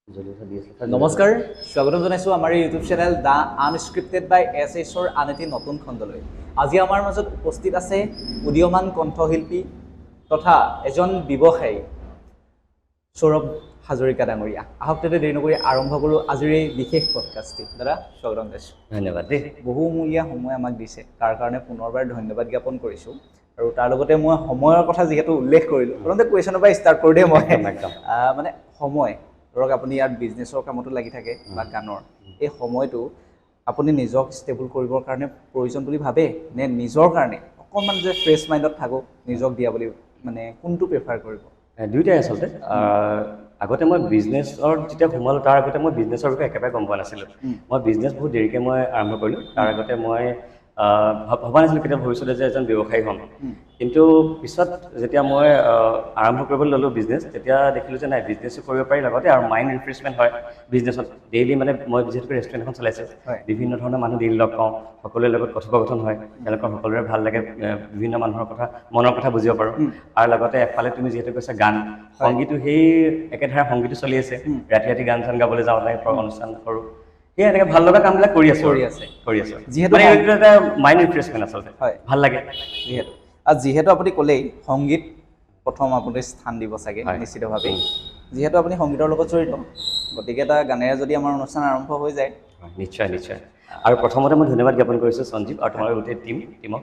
নমস্কাৰ স্বাগতম জনাইছো আমাৰ ইউটিউব চেনেল দা আনস্ক্ৰিপ্টেড বাই এছএছৰ আন এটি নতুন খণ্ডলৈ। আজি আমাৰ মাজত উপস্থিত আছে উদীয়মান কণ্ঠশিল্পী তথা এজন ব্যৱসায়ী সৌৰভ হাজৰিকা ডাঙৰীয়া। আহক তেনে দেৰি নকৰি আৰম্ভ কৰোঁ আজিৰ এই বিশেষ পডকাষ্টটি। দাদা স্বাগতম জনাইছোঁ। ধন্যবাদ দেই। বহুমূলীয়া সময় আমাক দিছে, তাৰ কাৰণে পুনৰবাৰ ধন্যবাদ জ্ঞাপন কৰিছোঁ। আৰু তাৰ লগতে মই সময়ৰ কথা যিহেতু উল্লেখ কৰিলোঁ, প্ৰথমতে কুৱেশ্যনৰ পৰা ষ্টাৰ্ট কৰোঁ দেই। মই মানে সময় ধৰক আপুনি ইয়াত বিজনেছৰ কামতো লাগি থাকে বা গানৰ, এই সময়টো আপুনি নিজক ষ্টেবল কৰিবৰ কাৰণে প্ৰয়োজন বুলি ভাবে নে নিজৰ কাৰণে অকণমান যে ফ্ৰেছ মাইণ্ডত থাকোঁ নিজক দিয়া বুলি মানে কোনটো প্ৰিফাৰ কৰিব? দুইটাই আচলতে। আগতে মই বিজনেছৰ যেতিয়া সোমালোঁ তাৰ আগতে মই বিজনেছৰ বিষয়ে একেবাৰে গম পোৱা নাছিলোঁ। মই বিজনেছ বহুত দেৰিকৈ মই আৰম্ভ কৰিলোঁ। তাৰ আগতে মই ভবা নাছিলোঁ কেতিয়া ভৱিষ্যতে যে এজন ব্যৱসায়ী হ'ম। কিন্তু পিছত যেতিয়া মই আৰম্ভ কৰিবলৈ ল'লোঁ বিজনেছ, তেতিয়া দেখিলোঁ যে নাই, বিজনেছো কৰিব পাৰি লগতে আৰু মাইণ্ড ৰিফ্ৰেছমেণ্ট হয় বিজনেছত। ডেইলি মানে মই যিহেতুকে ৰেষ্টুৰেণ্ট এখন চলাইছোঁ, বিভিন্ন ধৰণৰ মানুহ ডেইলি লগ পাওঁ, সকলোৰে লগত কথোপকথন হয়, তেওঁলোকৰ সকলোৰে ভাল লাগে, বিভিন্ন মানুহৰ কথা মনৰ কথা বুজিব পাৰোঁ। আৰু লগতে এফালে তুমি যিহেতু কৈছা গান, সংগীতো সেই একেধাৰা সংগীতো চলি আছে, ৰাতি ৰাতি গান চান গাবলৈ যাওঁ, নাই অনুষ্ঠান কৰোঁ, সেই এনেকৈ ভাল লগা কামবিলাক কৰি আছোঁ। যিহেতু এটা মাইণ্ড ৰিফ্ৰেছমেণ্ট আচলতে ভাল লাগে। যিহেতু আপুনি ক'লেই সংগীত প্ৰথম আপুনি স্থান দিব চাগে নিশ্চিতভাৱেই, যিহেতু আপুনি সংগীতৰ লগত জড়িত, গতিকে এটা গানেৰে যদি আমাৰ অনুষ্ঠান আৰম্ভ হৈ যায়। নিশ্চয় নিশ্চয়। আৰু প্ৰথমতে মই ধন্যবাদ জ্ঞাপন কৰিছোঁ সঞ্জীৱ আৰু তোমাৰ গোটেই টিমক।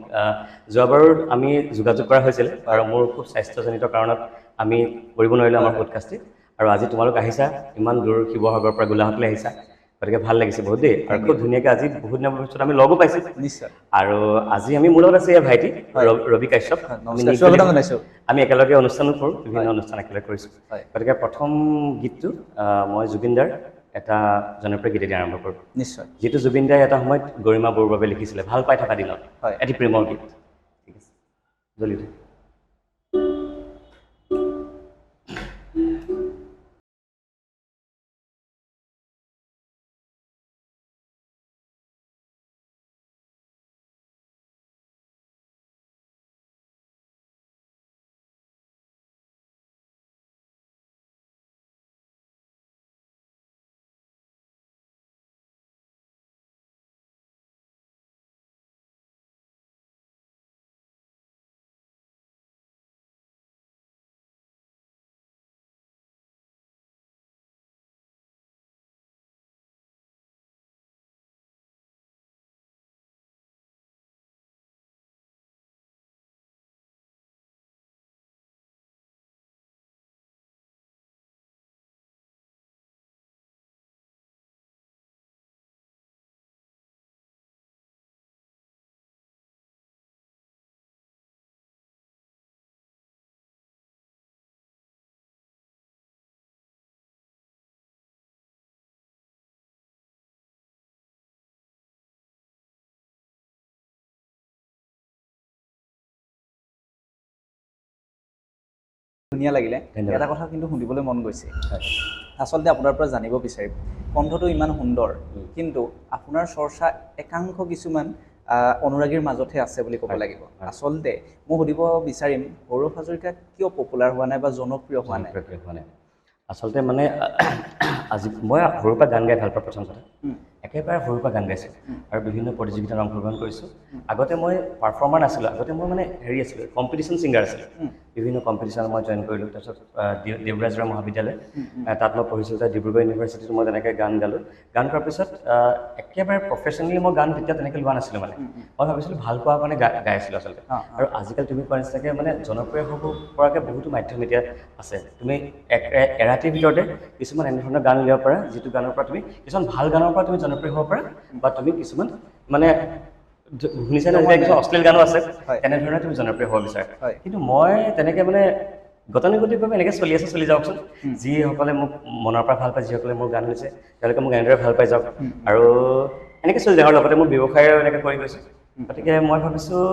যোৱাবাৰ আমি যোগাযোগ কৰা হৈছিল আৰু মোৰ খুব স্বাস্থ্যজনিত কাৰণত আমি কৰিব নোৱাৰিলোঁ আমাৰ পডকাষ্টটি। আৰু আজি তোমালোক আহিছা, ইমান দূৰ শিৱসাগৰৰ পৰা গোলাঘাটলৈ আহিছা, গতিকে ভাল লাগিছে বহুত দেই। আৰু খুব ধুনীয়াকৈ আজি বহুত দিনৰ পিছত আমি লগো পাইছোঁ। নিশ্চয়। আৰু আজি আমি মোৰ লগত আছে এয়া ভাইটি ৰবি কাশ্যপ। আমি একেলগে অনুষ্ঠানো কৰোঁ, বিভিন্ন অনুষ্ঠান একেলগে কৰিছোঁ। গতিকে প্ৰথম গীতটো মই জুবিন দাৰ এটা জনপ্ৰিয় গীতেদি আৰম্ভ কৰোঁ। নিশ্চয়। যিটো জুবিন দাই এটা সময়ত গৰিমা বৰুৱাৰ বাবে লিখিছিলে, ভাল পাই থকা দিনত, এটি প্ৰেমৰ গীত। ঠিক আছে, জ্বলি উঠে। ধুনীয়া লাগিলে। এটা কথা কিন্তু শুনিবলৈ মন গৈছে, আচলতে আপোনাৰ পৰা জানিব বিচাৰিম, কণ্ঠটো ইমান সুন্দৰ কিন্তু আপোনাৰ চৰ্চা একাংশ কিছুমান অনুৰাগীৰ মাজতহে আছে বুলি ক'ব লাগিব। আচলতে মই সুধিব বিচাৰিম, সৌৰভ হাজৰিকা কিয় পপুলাৰ হোৱা নাই বা জনপ্ৰিয় হোৱা নাই? আচলতে মানে আজি মই সৰুৰ পৰা গান গাই ভাল পাওঁ। প্ৰথম কথা, একেবাৰে সৰুৰ পৰা গান গাইছোঁ আৰু বিভিন্ন প্ৰতিযোগিতাত অংশগ্ৰহণ কৰিছোঁ। আগতে মই পাৰফৰ্মাৰ নাছিলোঁ, আগতে মই মানে আছিলোঁ, কম্পিটিশ্যন ছিংগাৰ আছিলোঁ। বিভিন্ন কম্পিটিশ্যনত মই জইন কৰিলোঁ। তাৰপিছত দেৱৰাজ ৰায় মহাবিদ্যালয়, তাত মই পঢ়িছিলোঁ। তাত ডিব্ৰুগড় ইউনিভাৰ্চিটিত মই তেনেকৈ গান গালোঁ। গান কৰাৰ পিছত একেবাৰে প্ৰফেচনেলি মই গান তেতিয়া তেনেকৈ লোৱা নাছিলোঁ। মানে মই ভাবিছিলোঁ ভাল পোৱাৰ কাৰণে গাই আছিলোঁ আচলতে। আৰু আজিকালি তুমি কোৱাৰ নিচিনাকৈ মানে জনপ্ৰিয় হ'ব পৰাকৈ বহুতো মাধ্যম এতিয়া আছে। তুমি এৰাতিৰ ভিতৰতে কিছুমান এনেধৰণৰ গান উলিয়াব পাৰা, যিটো গানৰ পৰা তুমি কিছুমান ভাল গানৰ পৰা তুমি জনপ্ৰিয় হ'ব পাৰা, বা তুমি কিছুমান মানে শুনিছা নে কিছুমান অশ্লীল গানো আছে, তেনেধৰণে তুমি জনপ্ৰিয় হ'ব বিচাৰা। কিন্তু মই তেনেকৈ মানে গতানুগতিকভাৱে এনেকৈ চলি যাওকচোন। যিসকলে মোক মনৰ পৰা ভাল পায়, যিসকলে মোৰ গান হৈছে, তেওঁলোকে মোক এনেদৰে ভাল পাই যাওক আৰু এনেকৈ চলি যাওঁ। আৰু লগতে মোৰ ব্যৱসায়ো এনেকৈ কৰি গৈছোঁ। গতিকে মই ভাবিছোঁ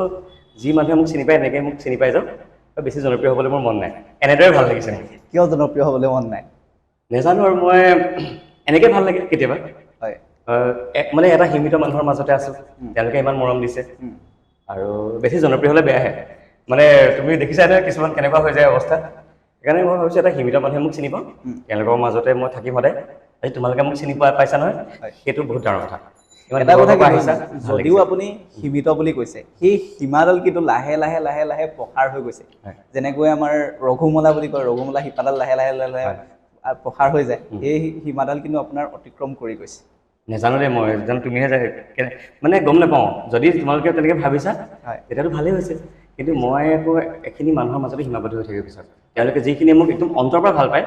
যি মানুহে মোক চিনি পায় এনেকৈ মোক চিনি পাই যাওক, বেছি জনপ্ৰিয় হ'বলৈ মোৰ মন নাই। এনেদৰে ভাল লাগিছে। কিয় জনপ্ৰিয় হ'বলৈ মন নাই নেজানো, আৰু মই এনেকৈ ভাল লাগে কেতিয়াবা। মানে এটা সীমিত মানুহৰ মাজতে আছোঁ, তেওঁলোকে ইমান মৰম দিছে, আৰু বেছি জনপ্ৰিয় হ'লে বেয়াহে। মানে তুমি দেখিছা নহয় কিছুমান কেনেকুৱা হৈ যায় অৱস্থা। সেইকাৰণে মই ভাবিছোঁ এটা সীমিত মানুহে মোক চিনি পাওঁ, তেওঁলোকৰ মাজতে মই থাকিম সদায়। আজি তোমালোকে মোক চিনি পাইছা নহয় সেইটো বহুত ডাঙৰ কথা এটা কথা কি যদিও আপুনি সীমিত বুলি কৈছে সেই সীমাডাল কিন্তু লাহে লাহে লাহে লাহে প্ৰসাৰ হৈ গৈছে যেনেকৈ আমাৰ ৰঘুমলা বুলি কয় ৰঘুমলা শিপাডাল লাহে লাহে লাহে প্ৰসাৰ হৈ যায় এই সীমাডাল কিন্তু আপোনাৰ অতিক্ৰম কৰি গৈছে নেজানো দেই মই যেন তুমিহে মানে গম নাপাওঁ যদি তোমালোকে তেনেকৈ ভাবিছা তেতিয়াতো ভালেই হৈছে কিন্তু মই আকৌ এখিনি মানুহৰ মাজতে সীমাবদ্ধ হৈ থাকিব বিচাৰোঁ তেওঁলোকে যিখিনি মোক একদম অন্তৰৰ পৰা ভাল পায়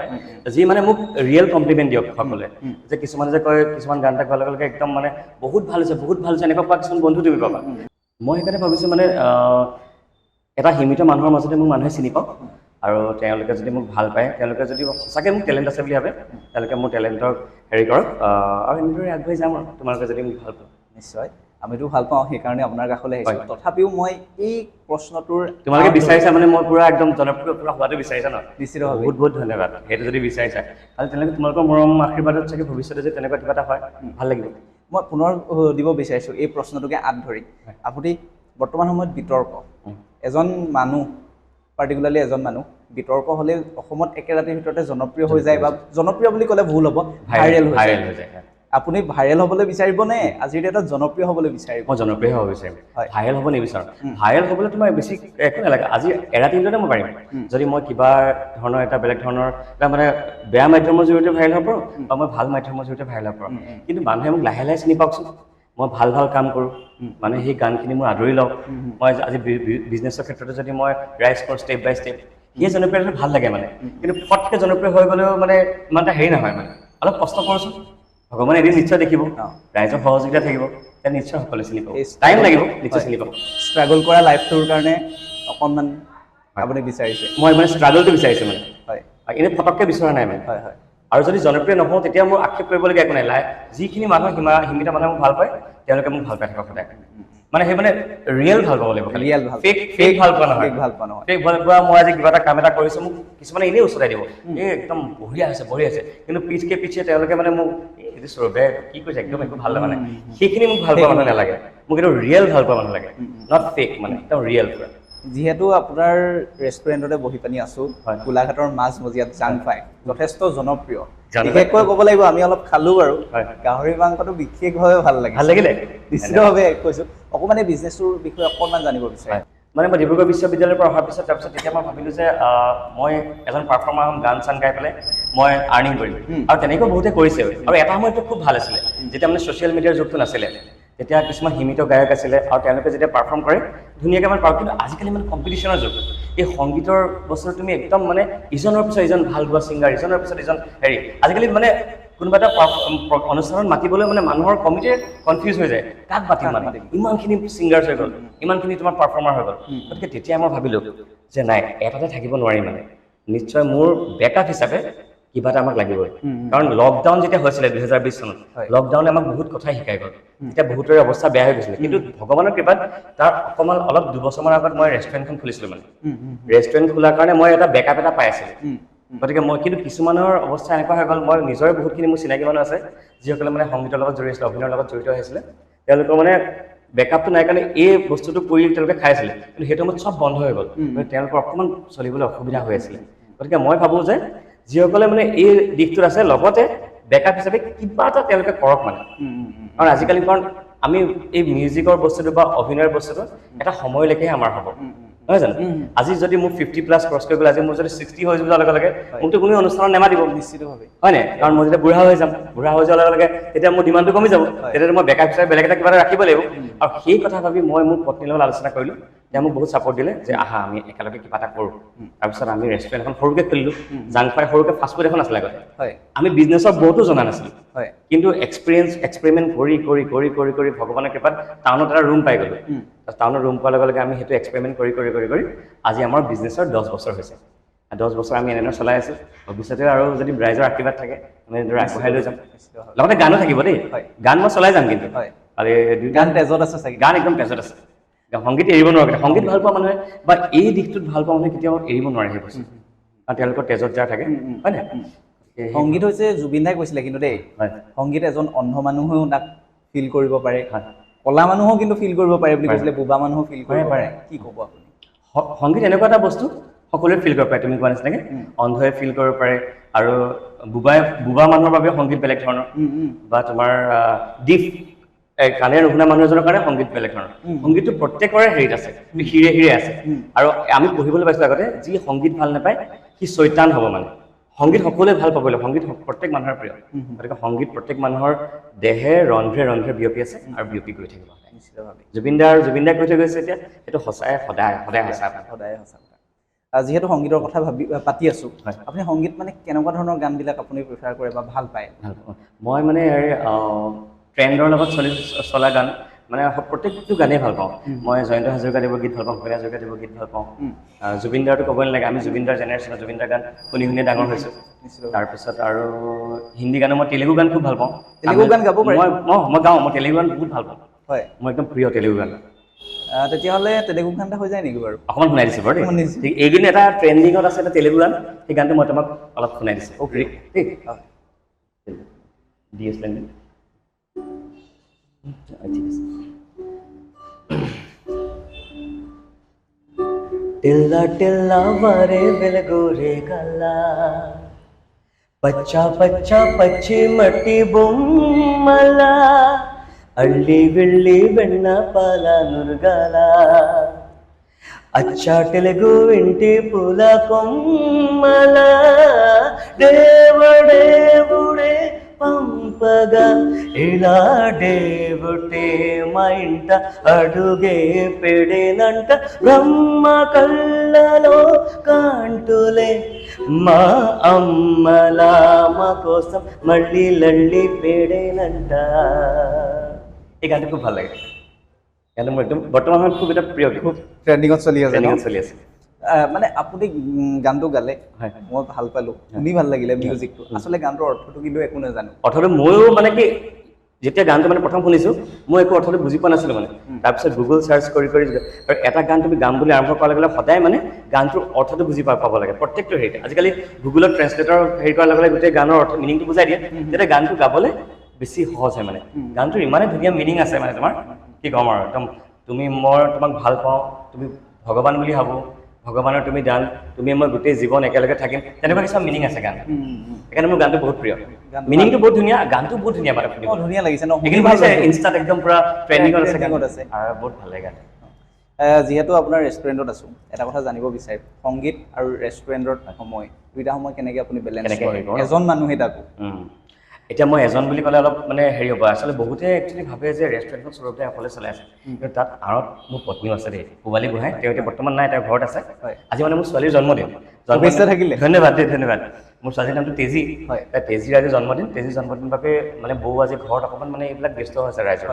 যি মানে মোক ৰিয়েল কমপ্লিমেণ্ট দিয়ক সকলোৱে যে কিছুমানে যে কয় কিছুমান গান এটা গোৱাৰ লগে লগে একদম মানে বহুত ভাল হৈছে এনেকুৱা কোৱা কিছুমান বন্ধু তুমি পাবা মই সেইকাৰণে ভাবিছোঁ মানে এটা সীমিত মানুহৰ মাজতে মোক মানুহে চিনি পাওক আৰু তেওঁলোকে যদি মোক ভাল পায় তেওঁলোকে যদি সঁচাকৈ মোক টেলেণ্ট আছে বুলি ভাবে তেওঁলোকে মোৰ টেলেণ্টক হেৰি কৰক আৰু এনেদৰে আগবাঢ়ি যাম আৰু তোমালোকে যদি মোক ভাল পাওঁ নিশ্চয় আমিতো ভাল পাওঁ সেইকাৰণে আপোনাৰ কাষলৈ আহিছোঁ তথাপিও মই এই প্ৰশ্নটোৰ তোমালোকে বিচাৰিছা মানে মই পুৰা একদম জনপ্ৰিয় পুৰা হোৱাটো বিচাৰিছা ন নিশ্চিত বহুত বহুত ধন্যবাদ সেইটো যদি বিচাৰিছা আৰু তেনেকৈ তোমালোকৰ মৰম আশীৰ্বাদত চাগে ভৱিষ্যতে যে তেনেকুৱা কিবা এটা হয় ভাল লাগিব মই পুনৰ দিব বিচাৰিছোঁ এই প্ৰশ্নটোকে আঁত ধৰি আপুনি বৰ্তমান সময়ত বিতৰ্ক এজন মানুহ পাৰ্টিকুলাৰলি এজন মানুহ বিতৰ্ক হ'লে অসমত একে ৰাতিৰ ভিতৰতে জনপ্ৰিয় হৈ যায় বা জনপ্ৰিয় বুলি ক'লে ভুল হ'ব ভাইৰেল হৈ যায় আপুনি ভাইৰেল হ'বলৈ বিচাৰিব নে আজিৰ ডেটত জনপ্ৰিয় হ'বলৈ বিচাৰিব মই জনপ্ৰিয় হ'ব বিচাৰিম ভাইৰেল হ'ব নিবিচাৰোঁ ভাইৰেল হ'বলৈ তোমাৰ বেছি একো নালাগে আজি এৰাতিৰ ভিতৰতে মই পাৰিম যদি মই কিবা ধৰণৰ এটা বেলেগ ধৰণৰ এটা মানে বেয়া মাধ্যমৰ জৰিয়তে ভাইৰেল হ'ব পাৰোঁ বা মই ভাল মাধ্যমৰ জৰিয়তে ভাইৰেল হ'ব পাৰোঁ কিন্তু মানুহে মোক লাহে লাহে চিনি পাওকচোন মই ভাল কাম কৰোঁ মানে সেই গানখিনি মই আদৰি লওঁ মই আজি বিজনেছৰ ক্ষেত্ৰতে যদি মই ৰাইজ কৰোঁ ষ্টেপ বাই ষ্টেপ সেই জনপ্ৰিয়তাটো ভাল লাগে মানে কিন্তু ফটকৈ জনপ্ৰিয় হৈ গ'লেও মানে ইমান এটা হেৰি নহয় মানে অলপ কষ্ট কৰোঁচোন ভগৱানে এদিন নিশ্চয় দেখিব ৰাইজৰ সহযোগিতা থাকিব তেতিয়া নিশ্চয় সকলোৱে চিনি পাব টাইম লাগিব নিশ্চয় চিনি পাব ষ্ট্ৰাগল কৰা লাইফটোৰ কাৰণে অকণমান আপুনি বিচাৰিছে মই মানে ষ্ট্ৰাগলটো বিচাৰিছোঁ মানে হয় এনেই ফটককৈ বিচৰা নাই মানে হয় হয় আৰু যদি জনপ্ৰিয় নহওঁ তেতিয়া মোৰ আক্ষেপ কৰিবলগীয়া একো নাই যিখিনি মানুহ সীমিত মানুহে মোক ভাল পায় তেওঁলোকে মোক ভাল পাই থাকক সদায় মানে সেই মানে ৰিয়েল ভাল পাব লাগিব ৰিয়েল ভাল ফেক ভাল পোৱা নহয় ফেক ভাল পোৱা মই আজি কিবা এটা কাম এটা কৰিছোঁ মোক কিছুমানে এনেই উচতাই দিব এই একদম বঢ়িয়া আছে কিন্তু পিছে তেওঁলোকে মানে মোক এইটো চৰবে কি কৈছে একদম একো ভাল লগা নাই সেইখিনি মোক ভাল পোৱা মানুহ নালাগে মোক এইটো ৰিয়েল ভাল পোৱা মানুহ লাগে নট ফেক মানে একদম ৰিয়েল পুৰা যিহেতু আপোনাৰ ৰেষ্টুৰেণ্টতে বহি পানি আছোঁ গোলাঘাটৰ মাজমজিয়াত জাং পাই যথেষ্ট জনপ্ৰিয় বিশেষকৈ ক'ব লাগিব আমি অলপ খালোঁ বাৰু গাহৰি মাংসটো বিশেষভাৱে ভাল লাগিলে নিশ্চিতভাৱে কৈছোঁ অকণমান এই বিজনেছটোৰ বিষয়ে অকণমান জানিব বিচাৰিম মানে মই ডিব্ৰুগড় বিশ্ববিদ্যালয়ৰ পৰা অহাৰ পিছত তাৰপিছত তেতিয়া মই ভাবিলোঁ যে মই এজন পাৰফৰ্মাৰ হ'ম গান চান গাই পেলাই মই আৰ্নিং কৰিম আৰু তেনেকৈ বহুতে কৰিছে আৰু এটা সময়তো খুব ভাল আছিলে যেতিয়া মানে ছ'চিয়েল মিডিয়াৰ যুগটো নাছিলে তেতিয়া কিছুমান সীমিত গায়ক আছিলে আৰু তেওঁলোকে যেতিয়া পাৰফৰ্ম কৰে ধুনীয়াকৈ মানে পাৰোঁ কিন্তু আজিকালি মানে কম্পিটিশ্যনৰ যুগ এই সংগীতৰ বস্তুটো তুমি একদম মানে ইজনৰ পিছত ইজন ভাল গোৱা ছিংগাৰ ইজনৰ পিছত ইজন হেৰি আজিকালি মানে কোনোবা এটা অনুষ্ঠানত মাতিবলৈ মানে মানুহৰ কমিটিয়ে কনফিউজ হৈ যায় কাক মাতিম মানে ইমানখিনি ছিংগাৰ্ছ হৈ গ'ল ইমানখিনি তোমাৰ পাৰফৰ্মাৰ হৈ গ'ল গতিকে তেতিয়া মই ভাবিলোঁ যে নাই এটাতে থাকিব নোৱাৰিম মানে নিশ্চয় মোৰ বেকআপ হিচাপে কিবা এটা আমাক লাগিবই কাৰণ লকডাউন যেতিয়া হৈছিলে 2020 চনত লকডাউনে আমাক বহুত কথাই শিকাই গ'ল তেতিয়া বহুতৰে অৱস্থা বেয়া হৈ গৈছিলে কিন্তু ভগৱানৰ কৃপাত তাৰ অকণমান অলপ 2 বছৰমান আগত মই ৰেষ্টুৰেণ্টখন খুলিছিলোঁ মানে ৰেষ্টুৰেণ্ট খোলাৰ কাৰণে মই এটা বেকআপ এটা পাই আছিলোঁ গতিকে মই কিন্তু কিছুমানৰ অৱস্থা এনেকুৱা হৈ গ'ল মই নিজৰে বহুতখিনি মোৰ চিনাকি মানুহ আছে যিসকলে মানে সংগীতৰ লগত জড়িত আছিলে অভিনয়ৰ লগত জড়িত হৈছিলে তেওঁলোকৰ মানে বেকআপটো নাই কাৰণে এই বস্তুটো কৰি তেওঁলোকে খাই আছিলে কিন্তু সেইটো সময়ত চব বন্ধ হৈ গ'ল তেওঁলোকৰ অকণমান চলিবলৈ অসুবিধা হৈ আছিলে গতিকে মই ভাবোঁ যে যিসকলে মানে এই দিশটোত আছে লগতে বেকআপ হিচাপে কিবা এটা তেওঁলোকে কৰক মানে কাৰণ আজিকালি কাৰণ আমি এই মিউজিকৰ বস্তুটো বা অভিনয়ৰ বস্তুটো এটা সময়লৈকেহে আমাৰ হ'ব নহয় জানো আজি যদি মোক 50+ ক্ৰছ কৰি গ'লে আজি মোৰ যদি 60 হৈ যোৱাৰ লগে লগে মোকতো কোনো অনুষ্ঠানত নেমাতিব নিশ্চিতভাৱে হয় নাই কাৰণ মই যেতিয়া বুঢ়া হৈ যাম বুঢ়া হৈ যোৱাৰ লগে লগে তেতিয়া মোৰ ডিমাণ্ডটো কমি যাব তেতিয়া মই বেকআপ হিচাপে বেলেগ এটা কিবা এটা ৰাখিব লাগিব আৰু সেই কথা ভাবি মই মোৰ পত্নীৰ লগত আলোচনা কৰিলোঁ তেওঁ মোক বহুত ছাপোৰ্ট দিলে যে আহা আমি একেলগে কিবা এটা কৰোঁ তাৰপিছত আমি ৰেষ্টুৰেণ্ট এখন সৰুকৈ খুলিলোঁ জাং পাই সৰুকৈ ফাষ্টফুড এখন আছিলে আগতে আমি বিজনেছৰ বহুতো জনা নাছিলোঁ কিন্তু এক্সপেৰিমেণ্ট কৰি ভগৱানৰ কৃপাত টাউনত এটা ৰুম পাই গ'লোঁ টাউনত ৰুম পোৱাৰ লগে লগে আমি সেইটো এক্সপেৰিমেণ্ট কৰি আজি আমাৰ বিজনেছৰ 10 বছৰ হৈছে 10 বছৰ আমি এনেদৰে চলাই আছোঁ ভৱিষ্যতে আৰু যদি ৰাইজৰ আশীৰ্বাদ থাকে আমি এনেদৰে আগবঢ়াই লৈ যাম লগতে গানো থাকিব দেই গান মই চলাই যাম কিন্তু গান তেজত আছে চাগে গান একদম তেজত আছে সংগীত এৰিব নোৱাৰে সংগীত ভাল পোৱা মানুহে বা এই দিশটোত ভাল পোৱা মানুহে কেতিয়াও এৰিব নোৱাৰে সেই বস্তু আৰু তেওঁলোকৰ তেজত যাৰ থাকে হয় নাই সংগীত হৈছে জুবিন দাই কৈছিলে কিন্তু দেই সংগীত এজন অন্ধ মানুহেও তাক ফিল কৰিব পাৰে কলা মানুহো কিন্তু ফিল কৰিব পাৰে বুলি কৈছিলে বুবা মানুহো ফিল কৰিব পাৰে কি ক'ব আপুনি সংগীত এনেকুৱা এটা বস্তু সকলোৱে ফিল কৰিব পাৰে তুমি কোৱা নিচিনাকৈ অন্ধই ফিল কৰিব পাৰে আৰু বুবা মানুহৰ বাবে সংগীত বেলেগ ধৰণৰ বা তোমাৰ ডিফ কাণে নুশুনা মানুহ এজনৰ কাৰণে সংগীত বেলেগ ধৰণৰ সংগীতটো প্ৰত্যেকৰে হেৰিত আছে হিৰে হিৰে আছে আৰু আমি পঢ়িবলৈ পাইছিলোঁ আগতে যি সংগীত ভাল নাপায় সি চৈতান হ'ব মানে সংগীত সকলোৱে ভাল পাব লাগিব সংগীত প্ৰত্যেক মানুহৰ প্ৰিয় গতিকে সংগীত প্ৰত্যেক মানুহৰ দেহে ৰন্ধ্ৰে ৰন্ধ্ৰে বিয়পি আছে আৰু বিয়পি গৈ থাকিব নিশ্চিতভাৱে জুবিনদাৰ কৈ থৈ গৈছে এতিয়া সেইটো সঁচাই সদায় সঁচা সদায় সঁচা কথা যিহেতু সংগীতৰ কথা পাতি আছোঁ আপুনি সংগীত মানে কেনেকুৱা ধৰণৰ গানবিলাক আপুনি প্ৰিফাৰ কৰে বা ভাল পায় মই মানে ট্ৰেণ্ডৰ লগত চলা গান মানে প্ৰত্যেকটো গানেই ভাল পাওঁ মই জয়ন্ত হাজৰিকাদেৱৰ গীত ভাল পাওঁ ভূপেন হাজৰিকাদেৱৰ গীত ভাল পাওঁ জুবিনদাৰটো ক'বই নালাগে আমি জুবিনদাৰ জেনেৰেশ্যনৰ জুবিনদাৰ গান শুনি শুনি ডাঙৰ হৈছোঁ তাৰপিছত আৰু হিন্দী গানো মই তেলেগু গান খুব ভাল পাওঁ তেলেগু গান গাব পাৰে মই গাওঁ মই তেলেগু গান বহুত ভাল পাওঁ হয় মই একদম প্ৰিয় তেলেগু গান তেতিয়াহ'লে তেলেগু গান এটা হৈ যায় নেকি বাৰু অকণমান শুনাই দিছোঁ বাৰু দেই এইকেইদিন এটা ট্ৰেণ্ডিঙত আছে এটা তেলেগু গান সেই গানটো মই তোমাক অলপ শুনাই দিছোঁ অ'কে ঠিক দি আছিলে ঠিক আছে టిల్లా టిల్లా వరే వెలుగురే కల్లా పచ్చా పచ్చా పచ్చి మట్టి బొమ్మల అల్లి వెళ్ళి వెన్న పాల నురగాల అచ్చా తెలుగు ఇంటి పూల కొమ్మల దేవుడేవుడే పంపగా ఇలా దేవుటే మా ఇంట అడుగే పెడేనంట బ్రహ్మ కళ్ళలో కాంటులే మా అమ్మలా మా కోసం మళ్ళీ లళ్ళి పెడేనంట এই গানটো খুব ভাল লাগে গানটো মোৰ একদম বৰ্তমান সময়ত খুব এটা প্ৰিয় খুব ট্ৰেণ্ডিঙত চলি আছে মানে আপুনি গানটো গালে মই ভাল পালোঁ শুনি ভাল লাগিলে মিউজিকটো আচলতে গানটোৰ অৰ্থটো কিন্তু একো নাজানো অৰ্থটো ময়ো মানে কি যেতিয়া গানটো মানে প্ৰথম শুনিছোঁ মই একো অৰ্থটো বুজি পোৱা নাছিলোঁ মানে তাৰপিছত গুগল চাৰ্চ কৰি আৰু এটা গান তুমি গাম বুলি আৰম্ভ কৰাৰ লগে লগে সদায় মানে গানটোৰ অৰ্থটো বুজি পাব লাগে প্ৰত্যেকটো হেৰিতে আজিকালি গুগলত ট্ৰেঞ্চলেটৰ হেৰি কৰাৰ লগে লগে গোটেই গানৰ অৰ্থ মিনিংটো বুজাই দিয়ে তেতিয়া গানটো গাবলৈ বেছি সহজ হয় মানে গানটোৰ ইমানেই ধুনীয়া মিনিং আছে মানে তোমাৰ কি ক'ম আৰু একদম তুমি মই তোমাক ভাল পাওঁ তুমি ভগৱান বুলি ভাবোঁ ভগৱানৰ তুমি দান তুমি মই গোটেই জীৱন একেলগে থাকিম তেনেকুৱা কিছুমান মিনিং আছে গান সেইকাৰণে মোৰ গানটো বহুত প্ৰিয় মিনিংটো বহুত ধুনীয়া গানটো বহুত ধুনীয়া মানে ধুনীয়া লাগিছে ন ইনষ্টাত একদম পুৰা ট্ৰেণ্ডিঙত আছে আৰু বহুত ভাল লাগে গান যিহেতু আপোনাৰ ৰেষ্টুৰেণ্টত আছোঁ এটা কথা জানিব বিচাৰিম সংগীত আৰু ৰেষ্টুৰেণ্টৰ সময় দুইটা সময় কেনেকৈ আপুনি বেলেঞ্চ কৰে এজন মানুহে তাকো এতিয়া মই এজন বুলি ক'লে অলপ মানে হেৰি হ'ব আচলতে বহুতে একচুৱেলি ভাবে যে ৰেষ্টুৰেণ্টখন চৰতে অকলে চলাই আছে কিন্তু তাত আঁৰত মোৰ পত্নীও আছে দেই পোৱালী গোহাঁই তেওঁ এতিয়া বৰ্তমান নাই তেওঁ ঘৰত আছে আজি মানে মোৰ ছোৱালীৰ জন্মদিন থাকিলে ধন্যবাদ দেই ধন্যবাদ মোৰ ছোৱালীৰ নামটো তেজী তেজীৰ আজি জন্মদিন তেজীৰ জন্মদিন বাবে মানে বৌ আজি ঘৰত অকণমান মানে এইবিলাক ব্যস্ত হৈছে ৰাইজৰ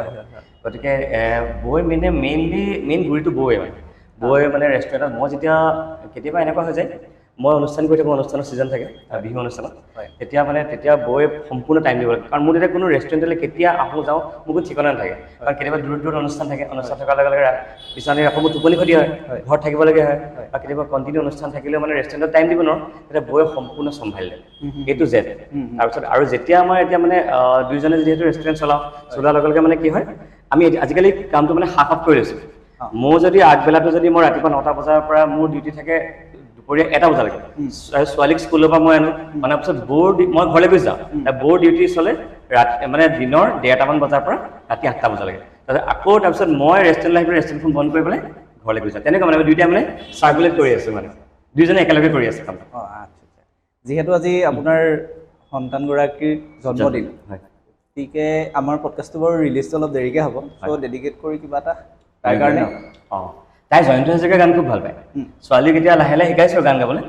গতিকে বৌয়ে মেইন গুৰিটো বৌয়ে মানে ৰেষ্টুৰেণ্টত মই যেতিয়া কেতিয়াবা এনেকুৱা হৈ যায় মই অনুষ্ঠান কৰি থাকোঁ অনুষ্ঠানৰ ছিজন থাকে বিহু অনুষ্ঠানত তেতিয়া বৌয়ে সম্পূৰ্ণ টাইম দিব লাগে কাৰণ মোৰ তেতিয়া কোনো ৰেষ্টুৰেণ্টলৈ কেতিয়া আহোঁ যাওঁ মোৰ কোনো ঠিকনা নাথাকে কাৰণ কেতিয়াবা দূৰত অনুষ্ঠান থাকে অনুষ্ঠান থকাৰ লগে লগে পিছনে আকৌ মোৰ টোপনি ক্ষতি হয় ঘৰত থাকিবলগীয়া হয় বা কেতিয়াবা কণ্টিনিউ অনুষ্ঠান থাকিলেও মানে ৰেষ্টুৰেণ্টত টাইম দিব নোৱাৰোঁ তেতিয়া বৌয়ে সম্পূৰ্ণ চম্ভালিলে এইটো জেড তাৰপিছত আৰু যেতিয়া আমাৰ এতিয়া মানে দুইজনে যিহেতু ৰেষ্টুৰেণ্ট চলোৱাৰ লগে লগে মানে কি হয় আমি আজিকালি কামটো মানে হাফ আপ কৰি লৈছোঁ মোৰ যদি আগবেলাটো যদি মই ৰাতিপুৱা 9টা বজাৰ পৰা মোৰ ডিউটি থাকে দুপৰীয়া 1টা বজালৈকে ছোৱালীক স্কুলৰ পৰা মই আনো মানে পিছত মই ঘৰলৈ গৈ যাওঁ বৌৰ ডিউটি চলে ৰাতি মানে দিনৰ 1:30মান বজাৰ পৰা ৰাতি 8টা বজালৈকে আকৌ তাৰপিছত মই ৰেষ্টুৰেণ্টলৈ আহি ৰেষ্টুৰেণ্টখন বন্ধ কৰি পেলাই ঘৰলৈ গৈ যাওঁ তেনেকুৱা মানে দুইটাই মানে চাৰ্কুলেট কৰি আছোঁ মানে দুইজনে একেলগে কৰি আছোঁ কাম যিহেতু আজি আপোনাৰ সন্তানগৰাকীৰ জন্মদিন গতিকে আমাৰ পডকাষ্টটো বাৰু ৰিলিজটো অলপ দেৰিকৈ হ'ব চ' ডেডিকেট কৰি কিবা এটা তাৰ কাৰণে তাই জয়ন্ত হাজৰিকাৰ গান খুব ভাল পায় ছোৱালীক এতিয়া লাহে লাহে শিকাইছোঁ গান গাবলৈ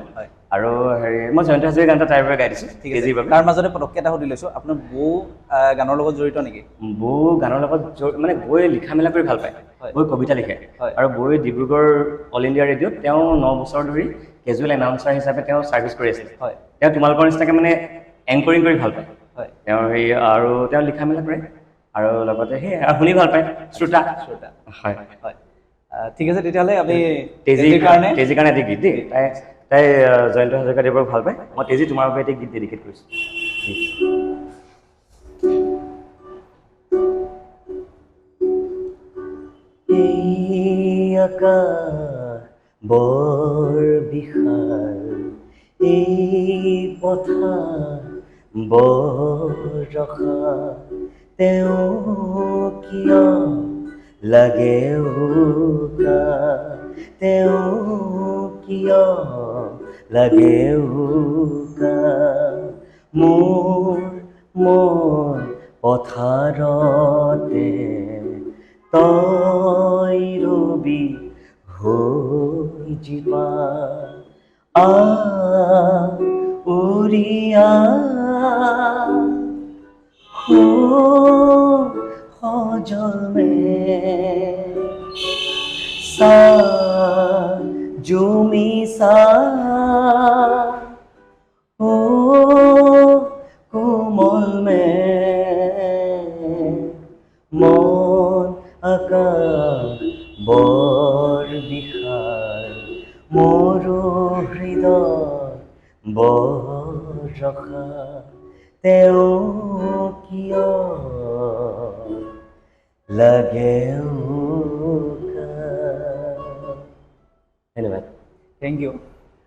আৰু হেৰি মই জয়ন্ত হাজৰিকাৰ গান এটা তাইৰ পৰা গাই দিছোঁ তাৰ মাজতে পটককৈ এটা সুধি লৈছোঁ আপোনাৰ বৌ গানৰ লগত জড়িত নেকি বৌ গানৰ লগত মানে বৌয়ে লিখা মেলা কৰি ভাল পায় বৌয়ে কবিতা লিখে আৰু বৌয়ে ডিব্ৰুগড় অল ইণ্ডিয়া ৰেডিঅ'ত তেওঁ 9 বছৰ ধৰি কেজুৱেল এনাউন্সাৰ হিচাপে তেওঁ ছাৰ্ভিচ কৰি আছিলে তেওঁ তোমালোকৰ নিচিনাকৈ মানে এংকৰিং কৰি ভাল পায় তেওঁ হেৰি আৰু তেওঁ লিখা মেলা কৰে আৰু লগতে সেই শুনি ভাল পায় শ্ৰোতা হয় ঠিক আছে তেতিয়াহ'লে আমি তেজীৰ কাৰণে এটি গীত দেই তাই জয়ন্ত হাজৰিকাদেৱক ভাল পায় মই তেজী তোমাৰ বাবে এটি গীত ডেডিকেট কৰিছোঁ আকাশ বৰ বিশাল এই পথাৰ বৰষা তেওঁ কিয় লাগে উকা তেওঁ কিয় লাগে উকা মোৰ মন পথাৰতে তই ৰবি হৈ যিবা উৰিয়া সজমে সা জুমি সা কোমল মে মন আকাশ বৰ বিশাল মোৰো হৃদয় বৰষা তেওঁ কিয় লাগে উকা। ধন্যবাদ। Thank you.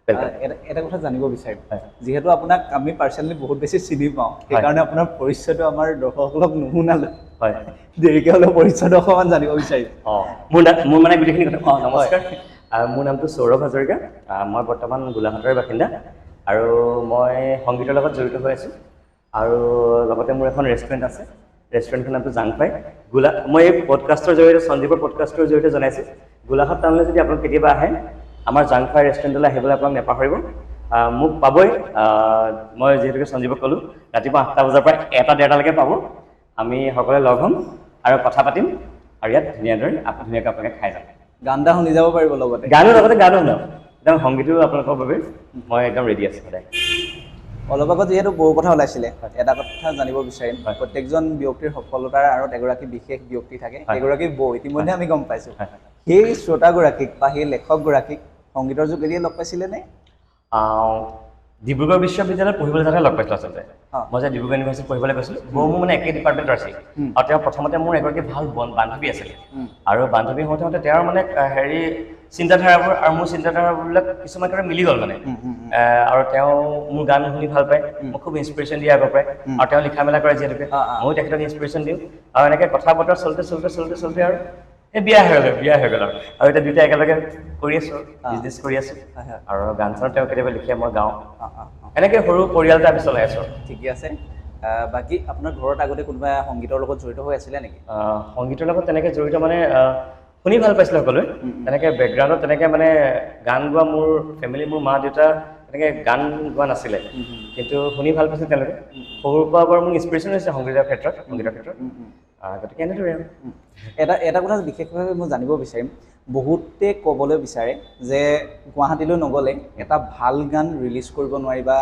Welcome. এটা কথা জানিব বিচাৰিম, হয়। যিহেতু আপোনাক আমি পাৰ্চনেলি বহুত বেছি চিনি পাওঁ, সেইকাৰণে আপোনাৰ পৰিচয়টো আমাৰ দৰ্শকসকলক নুশুনালে, হয় দেৰিকৈ হ'লেও পৰিচয়টো অকণমান জানিব বিচাৰিম। মোৰ মানে গোটেইখিনি কথা নমস্কাৰ। মোৰ নামটো সৌৰভ হাজৰিকা। মই বৰ্তমান গোলাঘাটৰ বাসিন্দা আৰু মই সংগীতৰ লগত জড়িত হৈ আছোঁ আৰু লগতে মোৰ এখন ৰেষ্টুৰেণ্ট আছে। ৰেষ্টুৰেণ্টখনৰ নামটো জাংফাই। মই এই পডকাষ্টৰ জৰিয়তে সঞ্জীৱৰ পডকাষ্টৰ জৰিয়তে জনাইছোঁ, গোলাঘাট টাউনলৈ যদি আপোনালোক কেতিয়াবা আহে আমাৰ জাংফাই ৰেষ্টুৰেণ্টলৈ আহিবলৈ আপোনাক নাপাহৰিব। মোক পাবই। মই যিহেতুকে সঞ্জীৱক ক'লোঁ ৰাতিপুৱা 8টা বজাৰ পৰা 1-1:30লৈকে পাব। আমি সকলোৱে লগ হ'ম আৰু কথা পাতিম আৰু ইয়াত ধুনীয়াকৈ আপোনালোকে খাই যাম। গান এটা শুনি যাব পাৰিব লগতে। গানো লগতে গানো শুনাম, একদম সংগীতো আপোনালোকৰ বাবে মই একদম ৰেডি আছোঁ সদায়। অলপ আগত যিহেতু বৌ কথা ওলাইছিলে, এটা কথা জানিব বিচাৰিম। প্ৰত্যেকজন ব্যক্তিৰ সফলতাৰ আঁৰত এগৰাকী বিশেষ ব্যক্তি থাকে, এগৰাকী বৌ ইতিমধ্যে আমি গম পাইছোঁ। সেই শ্ৰোতাগৰাকীক বা সেই লেখকগৰাকীক সংগীতৰ যোগেদিয়ে লগ পাইছিলে নে? ডিব্ৰুগড় বিশ্ববিদ্যালয়ত পঢ়িবলৈ যাওঁতে লগ পাইছিলোঁ আচলতে। মই যে ডিব্ৰুগড় ইউনিভাৰ্চিটিত পঢ়িবলৈ গৈছিলোঁ, বৌ মোৰ মানে একে ডিপাৰ্টমেণ্টৰ আছিল আৰু তেওঁ প্ৰথমতে মোৰ এগৰাকী ভাল বান্ধৱী আছিলে আৰু বান্ধৱী হওঁতে হওঁতে তেওঁৰ মানে চিন্তাধাৰাবোৰ আৰু মোৰ চিন্তাধাৰাবিলাক কিছুমান ক্ষেত্ৰত মিলি গ'ল মানে। আৰু তেওঁ মোৰ গান শুনি ভাল পায়, মোক খুব ইনস্পিৰেশ্যন দিয়ে আগৰ পৰাই, আৰু তেওঁ লিখা মেলা কৰে যিহেতুকে ময়ো তেখেতক ইনস্পিৰেশ্যন দিওঁ আৰু এনেকৈ কথা বতৰা চলতে আৰু এই বিয়া হৈ গ'ল আৰু এতিয়া দুইটা একেলগে কৰি আছোঁ, বিজনেছ কৰি আছোঁ আৰু গান চান তেওঁ কেতিয়াবা লিখে, মই গাওঁ। এনেকৈ সৰু পৰিয়াল এটা আমি চলাই আছোঁ। ঠিকে আছে। বাকী আপোনাৰ ঘৰত আগতে কোনোবা সংগীতৰ লগত জড়িত হৈ আছিলে নেকি? সংগীতৰ লগত তেনেকৈ জড়িত মানে শুনি ভাল পাইছিলোঁ সকলোৱে। তেনেকৈ বেকগ্ৰাউণ্ডত তেনেকৈ মানে গান গোৱা মোৰ ফেমিলি, মোৰ মা দেউতা তেনেকৈ গান গোৱা নাছিলে, কিন্তু শুনি ভাল পাইছিল তেওঁলোকে। সৰুৰ পৰা বাৰু মোক ইনস্পিৰেশ্যন হৈছে সংগীতৰ ক্ষেত্ৰত। গতিকে এনেদৰে এটা কথা বিশেষভাৱে মই জানিব বিচাৰিম, বহুতে ক'বলৈ বিচাৰে যে গুৱাহাটীলৈ নগ'লে এটা ভাল গান ৰিলিজ কৰিব নোৱাৰি বা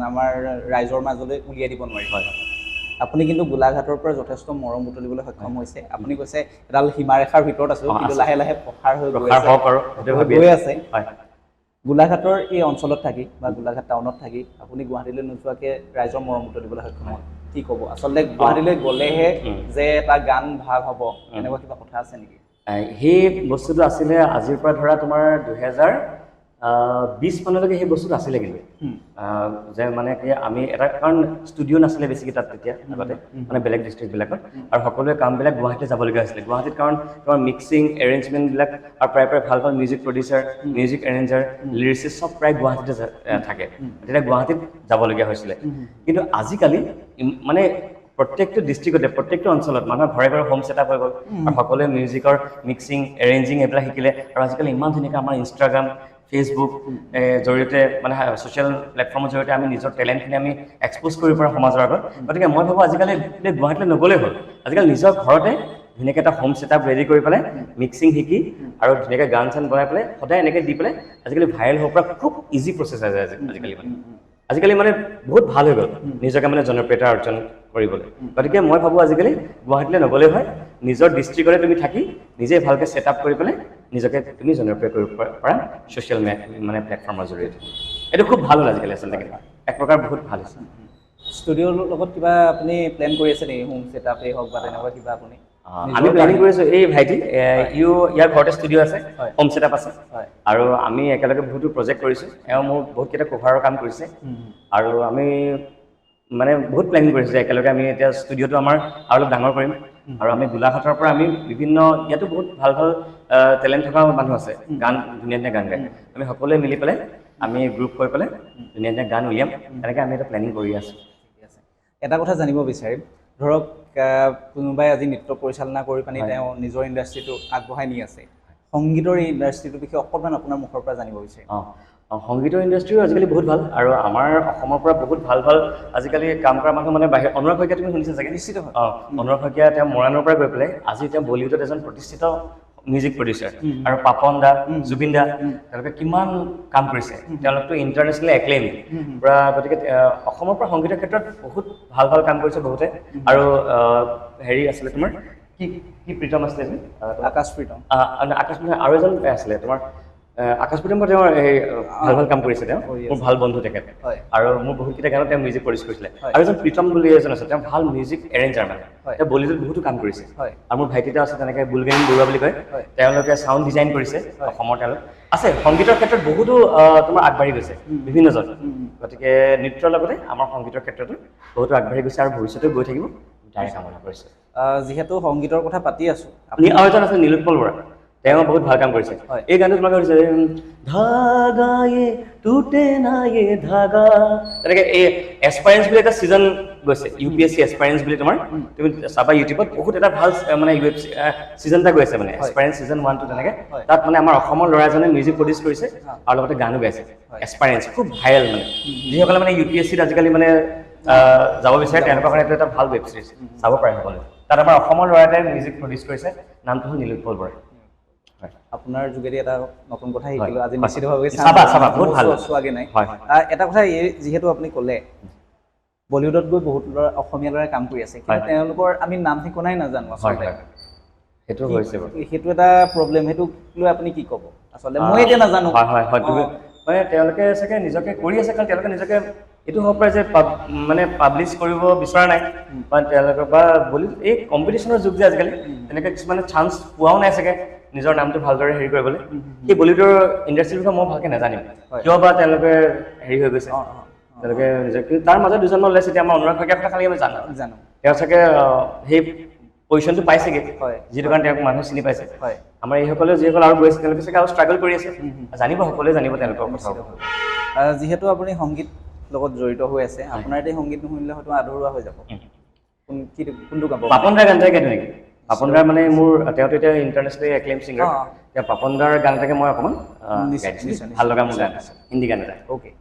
আমাৰ ৰাইজৰ মাজলৈ উলিয়াই দিব নোৱাৰি। আপুনি কিন্তু গোলাঘাটৰ পৰা যথেষ্ট মৰম বুটলিবলৈ সক্ষম হৈছে। আপুনি কৈছে এডাল সীমাৰেখাৰ ভিতৰত আছোঁ, কিন্তু লাহে লাহে প্ৰসাৰ হৈ গৈ আছে। গোলাঘাটৰ এই অঞ্চলত থাকি বা গোলাঘাট টাউনত থাকি আপুনি গুৱাহাটীলৈ নোযোৱাকৈ ৰাইজৰ মৰম বুটলিবলৈ সক্ষম হয়। কি ক'ব? আচলতে গুৱাহাটীলৈ গ'লেহে যে এটা গান ভাল হ'ব, এনেকুৱা কিবা কথা আছে নেকি? সেই বস্তুটো আছিলে আজিৰ পৰা ধৰা তোমাৰ 2020 মানলৈকে সেই বস্তুটো আছিলে, কিন্তু যে মানে কি আমি এটা কাৰণ ষ্টুডিঅ' নাছিলে বেছিকৈ তাত তেতিয়া আগতে, মানে বেলেগ ডিষ্ট্ৰিক্টবিলাকত, আৰু সকলোৱে কামবিলাক গুৱাহাটীলৈ যাবলগীয়া হৈছিলে। গুৱাহাটীত কাৰণ তোমাৰ মিক্সিং এৰেঞ্জমেণ্টবিলাক আৰু প্ৰায় ভাল music producer, music arranger, lyricist চব প্ৰায় গুৱাহাটীতে থাকে, তেতিয়া গুৱাহাটীত যাবলগীয়া হৈছিলে। কিন্তু আজিকালি মানে প্ৰত্যেকটো ডিষ্ট্ৰিক্টতে প্ৰত্যেকটো অঞ্চলত মানুহৰ ঘৰে ঘৰে হোম ছেটআপ হৈ গ'ল আৰু সকলোৱে মিউজিকৰ মিক্সিং এৰেঞ্জিং এইবিলাক শিকিলে। আৰু আজিকালি ইমান ধুনীয়াকৈ আমাৰ ইনষ্টাগ্ৰাম, ফেচবুক জৰিয়তে মানে ছ'চিয়েল প্লেটফৰ্মৰ জৰিয়তে আমি নিজৰ টেলেণ্টখিনি আমি এক্সপ'জ কৰিব পাৰোঁ সমাজৰ আগত। গতিকে মই ভাবোঁ আজিকালি গুৱাহাটীলৈ নগ'লেই হ'ল, আজিকালি নিজৰ ঘৰতে ধুনীয়াকৈ এটা হোম ছেটআপ ৰেডি কৰি পেলাই মিক্সিং শিকি আৰু ধুনীয়াকৈ গান চান বনাই পেলাই সদায় এনেকৈ দি পেলাই আজিকালি ভাইৰেল হ'ব পৰা খুব ইজি প্ৰচেছ আছে আজিকালি মানে বহুত ভাল হৈ গ'ল নিজকে মানে জনপ্ৰিয়তা অৰ্জন কৰিবলৈ। গতিকে মই ভাবোঁ আজিকালি গুৱাহাটীলৈ নগ'লেই হয়, নিজৰ ডিষ্ট্ৰিক্টতে তুমি থাকি নিজে ভালকৈ ছেটআপ কৰি পেলাই নিজকে তুমি জনপ্ৰিয় কৰিব পাৰা ছ'চিয়েল মানে প্লেটফৰ্মৰ জৰিয়তে। এইটো খুব ভাল হ'ল আজিকালি আচলতে, এক প্ৰকাৰ বহুত ভাল হৈছে। ষ্টুডিঅ'ৰ লগত কিবা আপুনি প্লেন কৰি আছে নেকি? হোম ছেটআপেই হওক বা তেনেকুৱা কিবা আপুনি? আমি প্লেনিং কৰিছোঁ এই ভাইটি ইয়াৰ ঘৰতে ষ্টুডিঅ' আছে হোম ছেটআপ আছে আৰু আমি একেলগে বহুতো প্ৰজেক্ট কৰিছোঁ এওঁ মোৰ বহুতকেইটা কভাৰৰ কাম কৰিছে আৰু আমি মানে বহুত প্লেনিং কৰিছোঁ যে একেলগে আমি এতিয়া ষ্টুডিঅ'টো আমাৰ আৰু অলপ ডাঙৰ কৰিম আৰু আমি গোলাঘাটৰ পৰা আমি বিভিন্ন ইয়াতো বহুত ভাল ভাল টেলেণ্ট থকা মানুহ আছে গান ধুনীয়া ধুনীয়া গান গায় আমি সকলোৱে মিলি পেলাই আমি গ্ৰুপ কৰি পেলাই ধুনীয়া ধুনীয়া গান উলিয়াম তেনেকৈ আমি এটা প্লেনিং কৰি আছোঁ এটা কথা জানিব বিচাৰিম ধৰক কোনোবাই আজি নৃত্য পৰিচালনা কৰি পানি তেওঁ নিজৰ ইণ্ডাষ্ট্ৰিটো আগবঢ়াই নি আছে সংগীতৰ এই ইণ্ডাষ্ট্ৰিটোৰ বিষয়ে অকণমান আপোনাৰ মুখৰ পৰা জানিব বিচাৰিম সংগীতৰ ইণ্ডাষ্ট্ৰিও আজিকালি বহুত ভাল আৰু আমাৰ অসমৰ পৰা বহুত ভাল ভাল আজিকালি কাম কৰা মানুহ মানে বাহিৰ অনুৰাগ শইকীয়া তুমি শুনিছা চাগে নিশ্চিত অনুৰাগ শইকীয়া তেওঁ মৰাণৰ পৰা গৈ পেলাই আজি তেওঁ বলিউডত এজন প্ৰতিষ্ঠিত মিউজিক প্ৰডিউচাৰ আৰু পাপন দা জুবিন দা তেওঁলোকে কিমান কাম কৰিছে তেওঁলোকতো ইণ্টাৰনেশ্যনেল এক্লেইম পৰা গতিকে অসমৰ পৰা সংগীতৰ ক্ষেত্ৰত বহুত ভাল ভাল কাম কৰিছে বহুতে আৰু হেৰি আছিলে তোমাৰ কি কি প্ৰীতম আছিলে আকাশ প্ৰীতম আৰু এজন আছিলে তোমাৰ আকাশ প্ৰীতম তেওঁৰ ভাল ভাল কাম কৰিছে তেওঁ মোৰ ভাল বন্ধু তেখেত আৰু মোৰ বহুতকেইটা গানত তেওঁ মিউজিক প্ৰডিউচ কৰিছিলে আৰু এজন প্ৰীতম বুলি এজন আছে তেওঁ ভাল মিউজিক এৰেঞ্জাৰ মানে তেওঁ বলিউডত বহুতো কাম কৰিছে আৰু মোৰ ভাইটিটা আছে তেনেকৈ বুলগেন বৰুৱা বুলি কয় তেওঁলোকে চাউণ্ড ডিজাইন কৰিছে অসমৰ তেওঁলোক আছে সংগীতৰ ক্ষেত্ৰত বহুতো তোমাৰ আগবাঢ়ি গৈছে বিভিন্নজন গতিকে নৃত্যৰ লগতে আমাৰ সংগীতৰ ক্ষেত্ৰতো বহুতো আগবাঢ়ি গৈছে আৰু ভৱিষ্যতেও গৈ থাকিব তাৰে কামনা কৰিছে যিহেতু সংগীতৰ কথা পাতি আছোঁ আৰু এজন আছে নীলোৎপল বৰা তেওঁ বহুত ভাল কাম কৰিছে এই গানটো তোমাক কৰিছে ধাগা য়ে টুটে না য়ে ধাগা তেনেকৈ এই এছপাইৰেঞ্চ বুলি এটা ছিজন গৈছে UPSC এছপাইৰেঞ্চ বুলি তোমাৰ তুমি চাবা ইউটিউবত বহুত এটা ভাল মানে ছিজন এটা গৈ আছে মানে এছপাইৰেঞ্চ ছিজন 1 2 তেনেকৈ তাত মানে আমাৰ অসমৰ ল'ৰাজনে মিউজিক প্ৰডিউচ কৰিছে আৰু লগতে গানো গাইছে এছপাইৰেঞ্চ খুব ভাইৰেল মানে যিসকলে মানে UPSCত আজিকালি মানে যাব বিচাৰে তেওঁলোকৰ কাৰণে এইটো এটা ভাল ৱেব ছিৰিজ চাব পাৰে সকলোৱে তাত আমাৰ অসমৰ ল'ৰা এটাই মিউজিক প্ৰডিউচ কৰিছে নামটো হ'ল নীলোৎপল বৰা আপোনাৰ যোগেদি এটা নতুন কথা শিকিলোঁ আজি নিশ্চিতভাৱে বহুত ভাল চোৱাগে নাই এটা কথা যিহেতু আপুনি ক'লে বলিউডত গৈ বহুত ল'ৰা অসমীয়া ল'ৰাই কাম কৰি আছে কিন্তু তেওঁলোকৰ আমি নাম ঠিকনাই নাজানো আচলতে সেইটো হৈছে সেইটো এটা প্ৰব্লেম সেইটো লৈ আপুনি কি ক'ব আচলতে মই এতিয়া নাজানো মানে তেওঁলোকে চাগে নিজকে কৰি আছে কাৰণ তেওঁলোকে নিজকে এইটো হ'ব পাৰে যে মানে পাব্লিছ কৰিব বিচৰা নাই বা তেওঁলোকে বা বলিউড এই কম্পিটিশ্যনৰ যুগ যে আজিকালি তেনেকৈ কিছুমানে চান্স পোৱাও নাই চাগে নিজৰ নামটো ভালদৰে হেৰি কৰিবলৈ এই বলিউডৰ ইণ্ডাষ্ট্ৰীৰ বিষয়ে মই ভালকৈ নাজানিম কিয় বা তেওঁলোকে হেৰি হৈ গৈছে তেওঁলোকে নিজকে তাৰ মাজত দুজনমান ওলাইছে এতিয়া আমাৰ অনুৰাগ শইকীয়াৰ কথা খালি আমি জানো তেওঁ চাগে সেই পজিশ্যনটো পাইছেগৈ যিটো কাৰণে তেওঁক মানুহে চিনি পাইছে আমাৰ এইসকলে যিসকল আৰু গৈ আছে তেওঁলোকে চাগে আৰু ষ্ট্ৰাগল কৰি আছে জানিব সকলোৱে জানিব তেওঁলোকৰ কথা যিহেতু আপুনি সংগীত লগত জড়িত হৈ আছে আপোনাৰ এই সংগীত নুশুনিলে হয়তো আধৰুৱা হৈ যাব কোনটো গাব পাপন দাৰ গান এটাকে নেকি পাপন দাৰ মানে মোৰ তেওঁতো এতিয়া ইণ্টাৰনেশ্যনেলি এক্লেইম ছিংগাৰ এতিয়া পাপন দাৰ গান এটাকে মই অকণমান ভাল লগা মোৰ গান আছে হিন্দী গান এটা অ'কে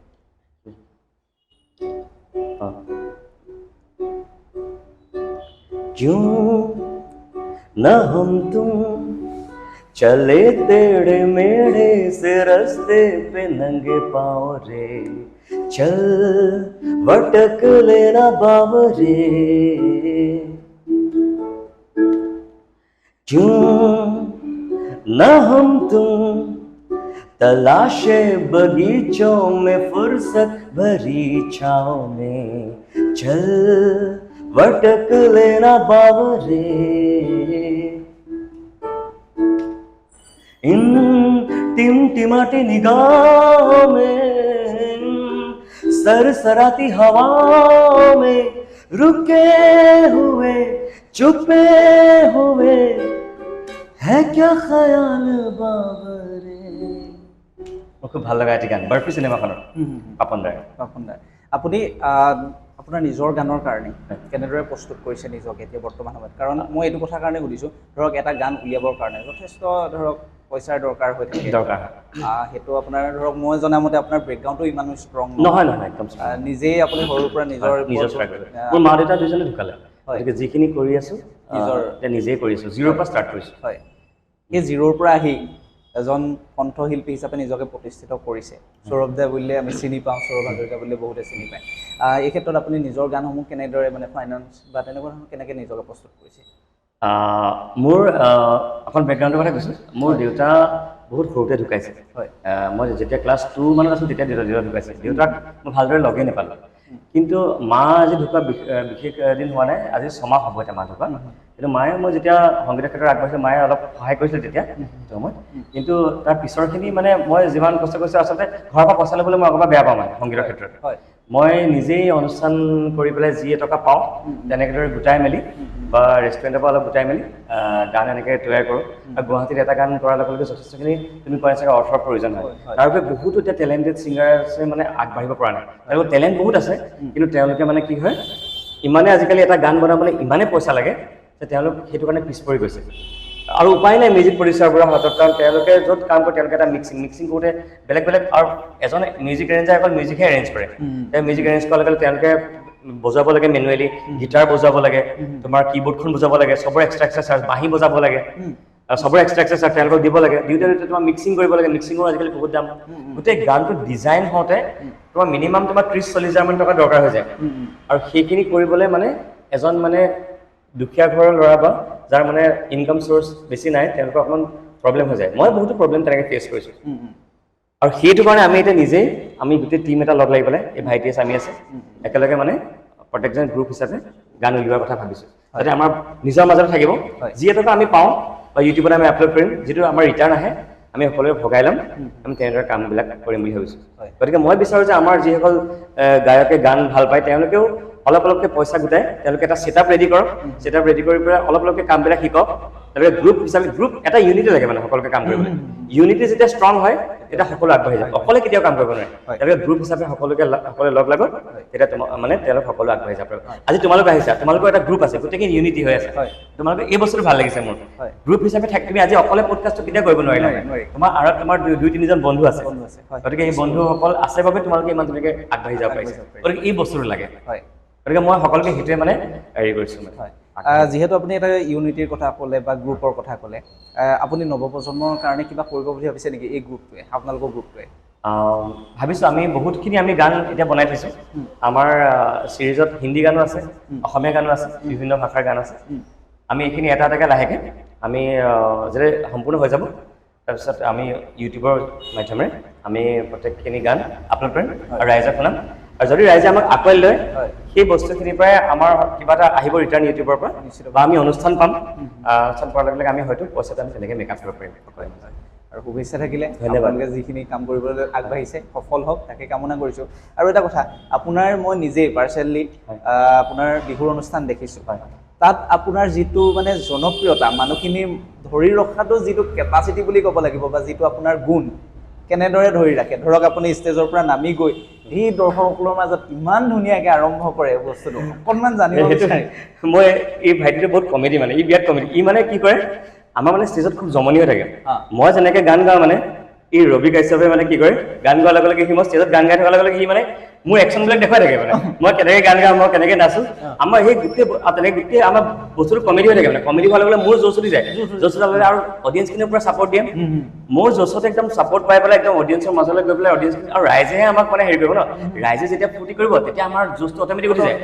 क्यों न हम तुम चले टेढ़े मेढ़े से रास्ते पे नंगे पाँव रे चल भटक लेना बावरे क्यों न हम तुम तलाशे बगीचों में फुर्सत भरी छाँव में चल भटक लेना बावरे इन टिमटिमाती निगाहों में सरसराती हवाओं में रुके हुए चुपे हुए है क्या ख्याल बावरे খুব ভাল লগা এটি গান বৰফি চিনেমাখনৰ পাপন দাৰ আপুনি আপোনাৰ নিজৰ গানৰ কাৰণে কেনেদৰে প্ৰস্তুত কৰিছে নিজকে এতিয়া বৰ্তমান সময়ত কাৰণ মই এইটো কথাৰ কাৰণে সুধিছোঁ ধৰক এটা গান উলিয়াবৰ কাৰণে যথেষ্ট ধৰক পইচাৰ দৰকাৰ হৈ থাকে সেইটো আপোনাৰ ধৰক মই জনামতে আপোনাৰ বেকগ্ৰাউণ্ডটো ইমানো ষ্ট্ৰং নহয় একদম নিজেই আপুনি সৰুৰ পৰা নিজৰ মোৰ মা দেউতা দুজনে ঢুকালে গতিকে যিখিনি কৰি আছোঁ নিজৰ নিজেই কৰি আছোঁ জিৰ'ৰ পৰা ষ্টাৰ্ট কৰিছোঁ হয় সেই জিৰ'ৰ পৰা আহি এজন কণ্ঠশিল্পী হিচাপে নিজকে প্ৰতিষ্ঠিত কৰিছে সৌৰভ দা বুলিলে আমি চিনি পাওঁ সৌৰভ হাজৰিকা বুলিলে বহুতে চিনি পায় এই ক্ষেত্ৰত আপুনি নিজৰ গানসমূহ কেনেদৰে মানে ফাইনেন্স বা তেনেকুৱা ধৰণৰ কেনেকৈ নিজকে প্ৰস্তুত কৰিছে মোৰ অকণ বেকগ্ৰাউণ্ডৰ কথা কৈছোঁ মোৰ দেউতা বহুত সৰুতে ঢুকাইছে হয় মই যেতিয়া ক্লাছ 2 মানত আছিলোঁ তেতিয়া দেউতা ঢুকাইছে দেউতাক মই ভালদৰে লগেই নাপালোঁ কিন্তু মা আজি ঢুকুৱা বিশেষ দিন হোৱা নাই, আজি 6 মাহ হ'ব এতিয়া মা ঢুকুৱা। কিন্তু মায়ে মই যেতিয়া সংগীতৰ ক্ষেত্ৰত আগবাঢ়িছোঁ মায়ে অলপ সহায় কৰিছিল তেতিয়া সময়ত। কিন্তু তাৰ পিছৰখিনি মানে মই যিমান কষ্ট কৰিছোঁ আচলতে ঘৰৰ পৰা পইচা ল'বলৈ মই অকণমান বেয়া পাওঁ মানে সংগীতৰ ক্ষেত্ৰত। মই নিজেই অনুষ্ঠান কৰি পেলাই যি এটকা পাওঁ তেনেদৰে গোটাই মেলি বা ৰেষ্টুৰেণ্টৰ পৰা অলপ গোটাই মেলি গান এনেকৈ তৈয়াৰ কৰোঁ। আৰু গুৱাহাটীত এটা গান কৰাৰ লগে লগে যথেষ্টখিনি তুমি কোৱা চাগে অৰ্থৰ প্ৰয়োজন হয়। তাৰ বাবে বহুতো এতিয়া টেলেণ্টেড ছিংগাৰ আছে মানে আগবাঢ়িব পৰা নাই। তেওঁলোকৰ টেলেণ্ট বহুত আছে, কিন্তু তেওঁলোকে মানে কি হয় ইমানে আজিকালি এটা গান বনাবলৈ ইমানেই পইচা লাগে যে তেওঁলোক সেইটো কাৰণে পিছ পৰি গৈছে। আৰু উপায় নাই মিউজিক প্ৰডিউচাৰবোৰৰ হাতত, কাৰণ তেওঁলোকে য'ত কাম কৰে তেওঁলোকে এটা মিক্সিং কৰোঁতে বেলেগ বেলেগ, আৰু এজন মিউজিক এৰেঞ্জাৰ অকল মিউজিকহে এৰেঞ্জ কৰে। মিউজিক এৰেঞ্জ কৰাৰ লগে লগে তেওঁলোকে বজাব লাগে মেনুৱেলি, গিটাৰ বজাব লাগে, তোমাৰ কীবৰ্ডখন বজাব লাগে, চবৰে এক্সট্ৰা চাৰ্জ, বাঁহী বজাব লাগে, চবৰে এক্সট্ৰা চাৰ্জ তেওঁলোকক দিব লাগে। দিওঁতে তোমাৰ মিক্সিং কৰিব লাগে, মিক্সিঙৰ আজিকালি বহুত দাম। গোটেই গানটো ডিজাইন হওঁতে তোমাৰ মিনিমাম তোমাৰ 30-40 হাজাৰ মান টকা দৰকাৰ হৈ যায়। আৰু সেইখিনি কৰিবলৈ মানে এজন মানে দুখীয়া ঘৰৰ ল'ৰা বা যাৰ মানে ইনকাম চ'ৰ্চ বেছি নাই তেওঁলোকৰ অকণমান প্ৰব্লেম হৈ যায়। মই বহুতো প্ৰব্লেম তেনেকৈ ফেচ কৰিছোঁ। আৰু সেইটো কাৰণে আমি এতিয়া নিজেই আমি গোটেই টিম এটা লগ লাগি পেলাই এই ভাইটি আছে আমি আছে একেলগে মানে প্ৰত্যেকজন গ্ৰুপ হিচাপে গান উলিওৱাৰ কথা ভাবিছোঁ, যাতে আমাৰ নিজৰ মাজতে থাকিব। যি এটকা আমি পাওঁ বা ইউটিউবত আমি আপলোড কৰিম, যিটো আমাৰ ৰিটাৰ্ণ আহে আমি সকলোৱে ভগাই ল'ম, আমি তেনেদৰে কামবিলাক কৰিম বুলি ভাবিছোঁ। গতিকে মই বিচাৰোঁ যে আমাৰ যিসকল গায়কে গান ভাল পায় তেওঁলোকেও অলপ অলপকৈ পইচা গোটাই তেওঁলোকে এটা ছেটআপ ৰেডি কৰক, ছেটআপ ৰেডি কৰি পেলাই অলপ অলপকৈ কামবিলাক শিকক। তেওঁলোকে গ্ৰুপ হিচাপে গ্ৰুপ এটা ইউনিটি লাগে মানে সকলোকে কাম কৰিবলৈ। ইউনিটি যেতিয়া ষ্ট্ৰং হয় তেতিয়া সকলো আগবাঢ়ি যায়, অকলে কেতিয়াও কাম কৰিব নোৱাৰে। তেওঁলোকে গ্ৰুপ হিচাপে সকলোৱে লগ লাগক, তেতিয়া মানে তেওঁলোক সকলো আগবাঢ়ি যাব পাৰিব। আজি তোমালোক আহিছা, তোমালোকৰ এটা গ্ৰুপ আছে, গোটেইখিনি ইউনিটি হৈ আছে। তোমালোকে এই বস্তুটো ভাল লাগিছে মোৰ। গ্ৰুপ হিচাপে থাকি তুমি আজি অকলে পডকাষ্টটো কেতিয়াও কৰিব নোৱাৰিলা। তোমাৰ আৰু তোমাৰ 2-3জন বন্ধু আছে, গতিকে এই বন্ধুসকল আছে বাবে তোমালোকে ইমান ধুনীয়াকৈ আগবাঢ়ি যাব পাৰিছা। গতিকে এই বস্তুটো লাগে। গতিকে মই সকলোকে সেইটোৱে মানে হেৰি কৰিছোঁ। যিহেতু আপুনি এটা ইউনিটিৰ কথা ক'লে বা গ্ৰুপৰ কথা ক'লে, আপুনি নৱপ্ৰজন্মৰ কাৰণে কিবা কৰিব বুলি ভাবিছে নেকি এই গ্ৰুপটোৱে, আপোনালোকৰ গ্ৰুপটোৱে? ভাবিছোঁ আমি বহুতখিনি আমি গান এতিয়া বনাই থৈছোঁ। আমাৰ ছিৰিজত হিন্দী গানো আছে, অসমীয়া গানো আছে, বিভিন্ন ভাষাৰ গান আছে। আমি এইখিনি এটা এটাকৈ লাহেকৈ আমি যেতিয়া সম্পূৰ্ণ হৈ যাব তাৰপিছত আমি ইউটিউবৰ মাধ্যমেৰে আমি প্ৰত্যেকখিনি গান আপলোড কৰিম আৰু ৰাইজক শুনাম। আৰু যদি ৰাইজে আমাক আঁকোৱালি লয় সেই বস্তুখিনিৰ পৰাই আমাৰ কিবা এটা আহিব ৰিটাৰ্ণ ইউটিউবৰ পৰা, বা আমি অনুষ্ঠান পাম। অনুষ্ঠান পোৱাৰ লগে লগে আমি হয়তো পইচাটো আমি তেনেকৈ মেকআপ কৰিব পাৰিম। আৰু শুভেচ্ছা থাকিলে, আপোনালোকে যিখিনি কাম কৰিবলৈ আগবাঢ়িছে সফল হওক তাকে কামনা কৰিছোঁ। আৰু এটা কথা, আপোনাৰ মই নিজেই পাৰ্চনেলি আপোনাৰ বিহুৰ অনুষ্ঠান দেখিছোঁ, তাত আপোনাৰ যিটো মানে জনপ্ৰিয়তা, মানুহখিনি ধৰি ৰখাটো যিটো কেপাচিটি বুলি ক'ব লাগিব বা যিটো আপোনাৰ গুণ কেনেদৰে ধৰি ৰাখে। ধৰক আপুনি ষ্টেজৰ পৰা নামি গৈ সেই দৰ্শকসকলৰ মাজত ইমান ধুনীয়াকৈ আৰম্ভ কৰে বস্তুটো, অকণমান জানিব বিচাৰিম। মই এই ভাইটিটো বহুত কমেডি, মানে ই বিৰাট কমেডি। ই মানে কি কৰে, আমাৰ মানে ষ্টেজত খুব জমনি হৈ থাকে। মই যেনেকৈ গান গাওঁ মানে এই ৰবি কাশ্যপে মানে কি কৰে, গান গোৱাৰ লগে লগে সি মই ষ্টেজত গান গাই থকাৰ লগে লগে সি মানে মোৰ একশ্যনবিলাক দেখুৱাই থাকে। মানে মই কেনেকৈ গান গাওঁ, মই কেনেকৈ নাচোঁ, আমাৰ সেই তেনেকৈ গোটেই আমাৰ বস্তুটো কমেডি হৈ থাকে। মানে কমেডি হোৱাৰ লগে লগে মোৰ জোচ উঠি যায়, জোচ উঠাৰ লগে আৰু অডিয়েঞ্চখিনিৰ পৰা ছাপৰ্ট দিয়ে। মোৰ জোচত একদম ছাপৰ্ট পাই পেলাই একদম অডিয়েঞ্চৰ মাজলৈ গৈ পেলাই অডিয়েঞ্চখিনি আৰু ৰাইজেহে আমাক মানে হেৰি কৰিব ন, ৰাইজে যেতিয়া ফূৰ্তি কৰিব তেতিয়া আমাৰ জোচটো অট'মেটিক উঠি যায়।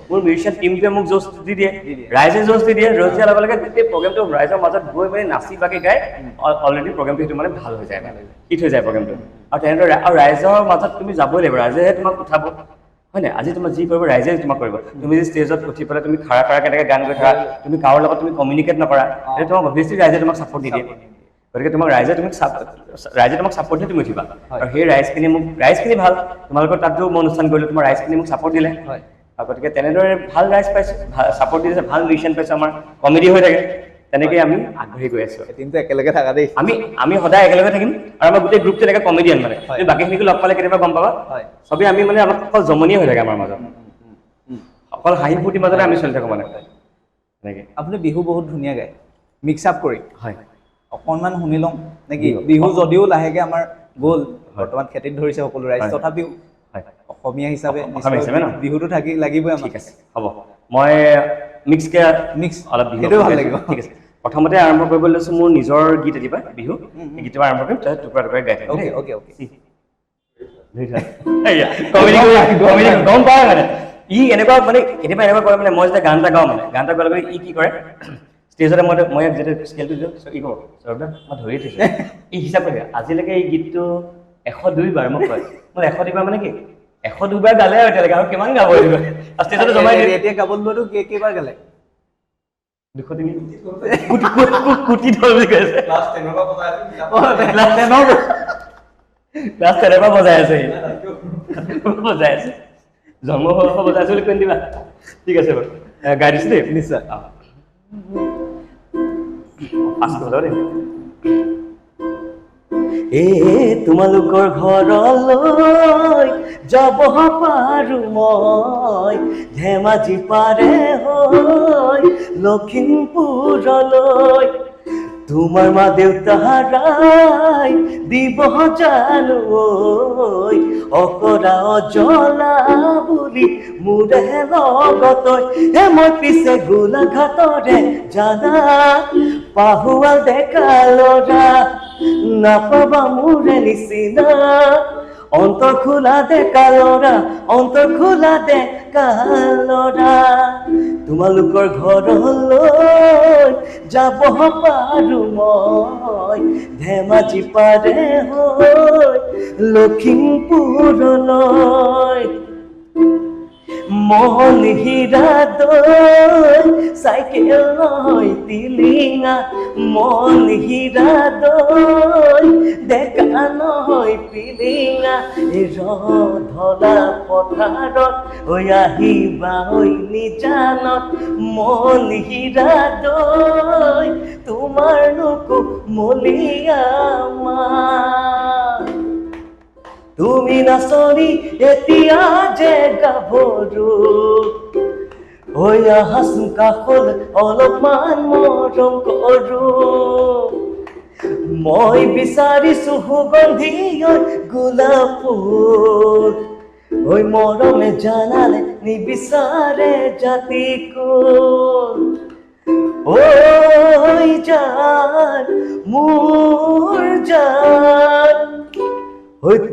মোৰ মিউজিচিয়ান টিমটোৱে মোক জোচ দি দিয়ে, ৰাইজে জোচ দি দিয়ে। জোচ দিয়াৰ লগে লগে গোটেই প্ৰগ্ৰেমটো ৰাইজৰ মাজত গৈ মেলি নাচি বাগি গাই অলৰেডি প্ৰগ্ৰেমটো সেইটো মানে ভাল হৈ যায়, মানে হিট হৈ যায় প্ৰগ্ৰেমটো। আৰু তেনেদৰে আৰু ৰাইজৰ মাজত তুমি যাবই লাগিব, ৰাইজেহে তোমাক উঠাব, হয় নাই? আজি তোমাৰ যি কৰিব ৰাইজে তোমাক কৰিব। তুমি যদি ষ্টেজত উঠি পেলাই তুমি খাৰা কেনেকৈ গান গৈ থাকা, তুমি কাৰোৰ লগত তুমি কমিউনিকেট নকৰা, তেতিয়া তোমাক অভিয়াছলি ৰাইজে তোমাক ছাপৰ্ট নিদিয়ে। গতিকে তোমাক ৰাইজে তোমাক ছাপৰ্ট দিয়ে তুমি উঠিবা। আৰু সেই ৰাইজখিনি ভাল, তোমালোকৰ তাতো মই অনুষ্ঠান কৰিলোঁ, তোমাৰ ৰাইজখিনি মোক ছাপৰ্ট দিলে। গতিকে তেনেদৰে ভাল ৰাইজ পাইছোঁ, ছাপৰ্ট দিছে, ভাল মিউজিচিয়ান পাইছোঁ, আমাৰ কমেডি হৈ থাকে। তেনেকৈ আমি আগবাঢ়ি গৈ আছোঁ। টিমটো একেলগে থাকা দেই, আমি সদায় একেলগে থাকিম। আৰু আমাৰ গোটেই গ্ৰুপটো এনেকৈ কমেডিয়ান, মানে তুমি বাকীখিনিকো লগ পালে কেতিয়াবা গম পাবা, চবেই আমি মানে অলপ অকল জমনিয়ে হৈ থাকে আমাৰ মাজত, অকল হাঁহি ফূৰ্তিৰ মাজতে আমি চলি থাকোঁ মানে তেনেকৈ। আপুনি বিহু বহুত ধুনীয়া গায়, মিক্স আপ কৰি। হয়, অকণমান শুনি লওঁ নেকি? বিহু যদিও লাহেকৈ আমাৰ গ'ল, বৰ্তমান খেতিত ধৰিছে সকলো ৰাইজ, তথাপিও অসমীয়া হিচাপে বিহুটো লাগিবই আমাক। ঠিক আছে, হ'ব। মই মিক্স অলপ বিহু ভাল লাগিব। ঠিক আছে, প্ৰথমতে আৰম্ভ কৰিবলৈ লৈছোঁ মোৰ নিজৰ গীত এটিপা বিহু। এই গীতটো আৰম্ভ কৰিম, তাৰপিছত টুকুৰা টুকুৰা গাই থাকিম। অ'কে। গম পায় মানে ই এনেকুৱা, মানে কেতিয়াবা এনেকুৱা কৰে, মানে মই যেতিয়া গান এটা গাওঁ, মানে গান এটা গোৱাৰ লগে ই কি কৰে, ষ্টেজতে মই যেতিয়া স্কেলটো দিওঁ ই কওঁ সৌৰভ দা মই ধৰিয়ে থৈছোঁ। ই হিচাপ কৰি আজিলৈকে এই গীতটো 102 বাৰ মোক কয়। মই 102 বাৰ মানে কি 102বাৰ গালে আৰু এতিয়ালৈকে আৰু কিমান গাব লাগিব ষ্টেজতে জমাই দিয়ে এতিয়া গাবলৈতো কেইবাৰ গালে 203 কোটি ধৰ বুলি কৈছে ক্লাছ 10 পৰা বজাই আছে ক্লাছ 10 পৰা বজাই আছে বজাই আছে জন্ম হোৱাৰ পৰা বজাই আছে বুলি কৈ দিবা ঠিক আছে বাৰু গাই দিছো দেই নিশ্চয় তোমালোকৰ ঘৰলৈ যাব পাৰো মই ধেমাজি পাৰে হৈ লখিমপুৰলৈ তোমাৰ মা দেউতাৰাই দিব জানো অকৰা অজলা বুলি মোৰে লগতৈ মই পিছে গোলাঘাটৰে জানা পাহুৱাল ডেকা ল'ৰা নাপাবা মোৰে নিচিনা অন্তৰ খোলা ডেকা ল'ৰা অন্তৰ খোলা ডেকা ল'ৰা তোমালোকৰ ঘৰলৈ যাব পাৰো মই ধেমাজি পাৰে হৈ লখিমপুৰলৈ মন হীৰা দৈ চাইকেল লৈ টিলিঙা মন হীৰা দৈ ডেকা নহয় পিলিঙা ধলা পথাৰত আহিবা নিজানত মন হীৰা দৈ তোমাৰ নুকু মলিয়া মা তুমি নাচনি এতিয়া যে গাভৰু হাচুন কাষল অলপমান মৰম কৰো মই বিচাৰিছো সুগন্ধি গোলাপ ফুল মৰমে জানালে নিবিচাৰে জাতি কুল জান মোৰ জান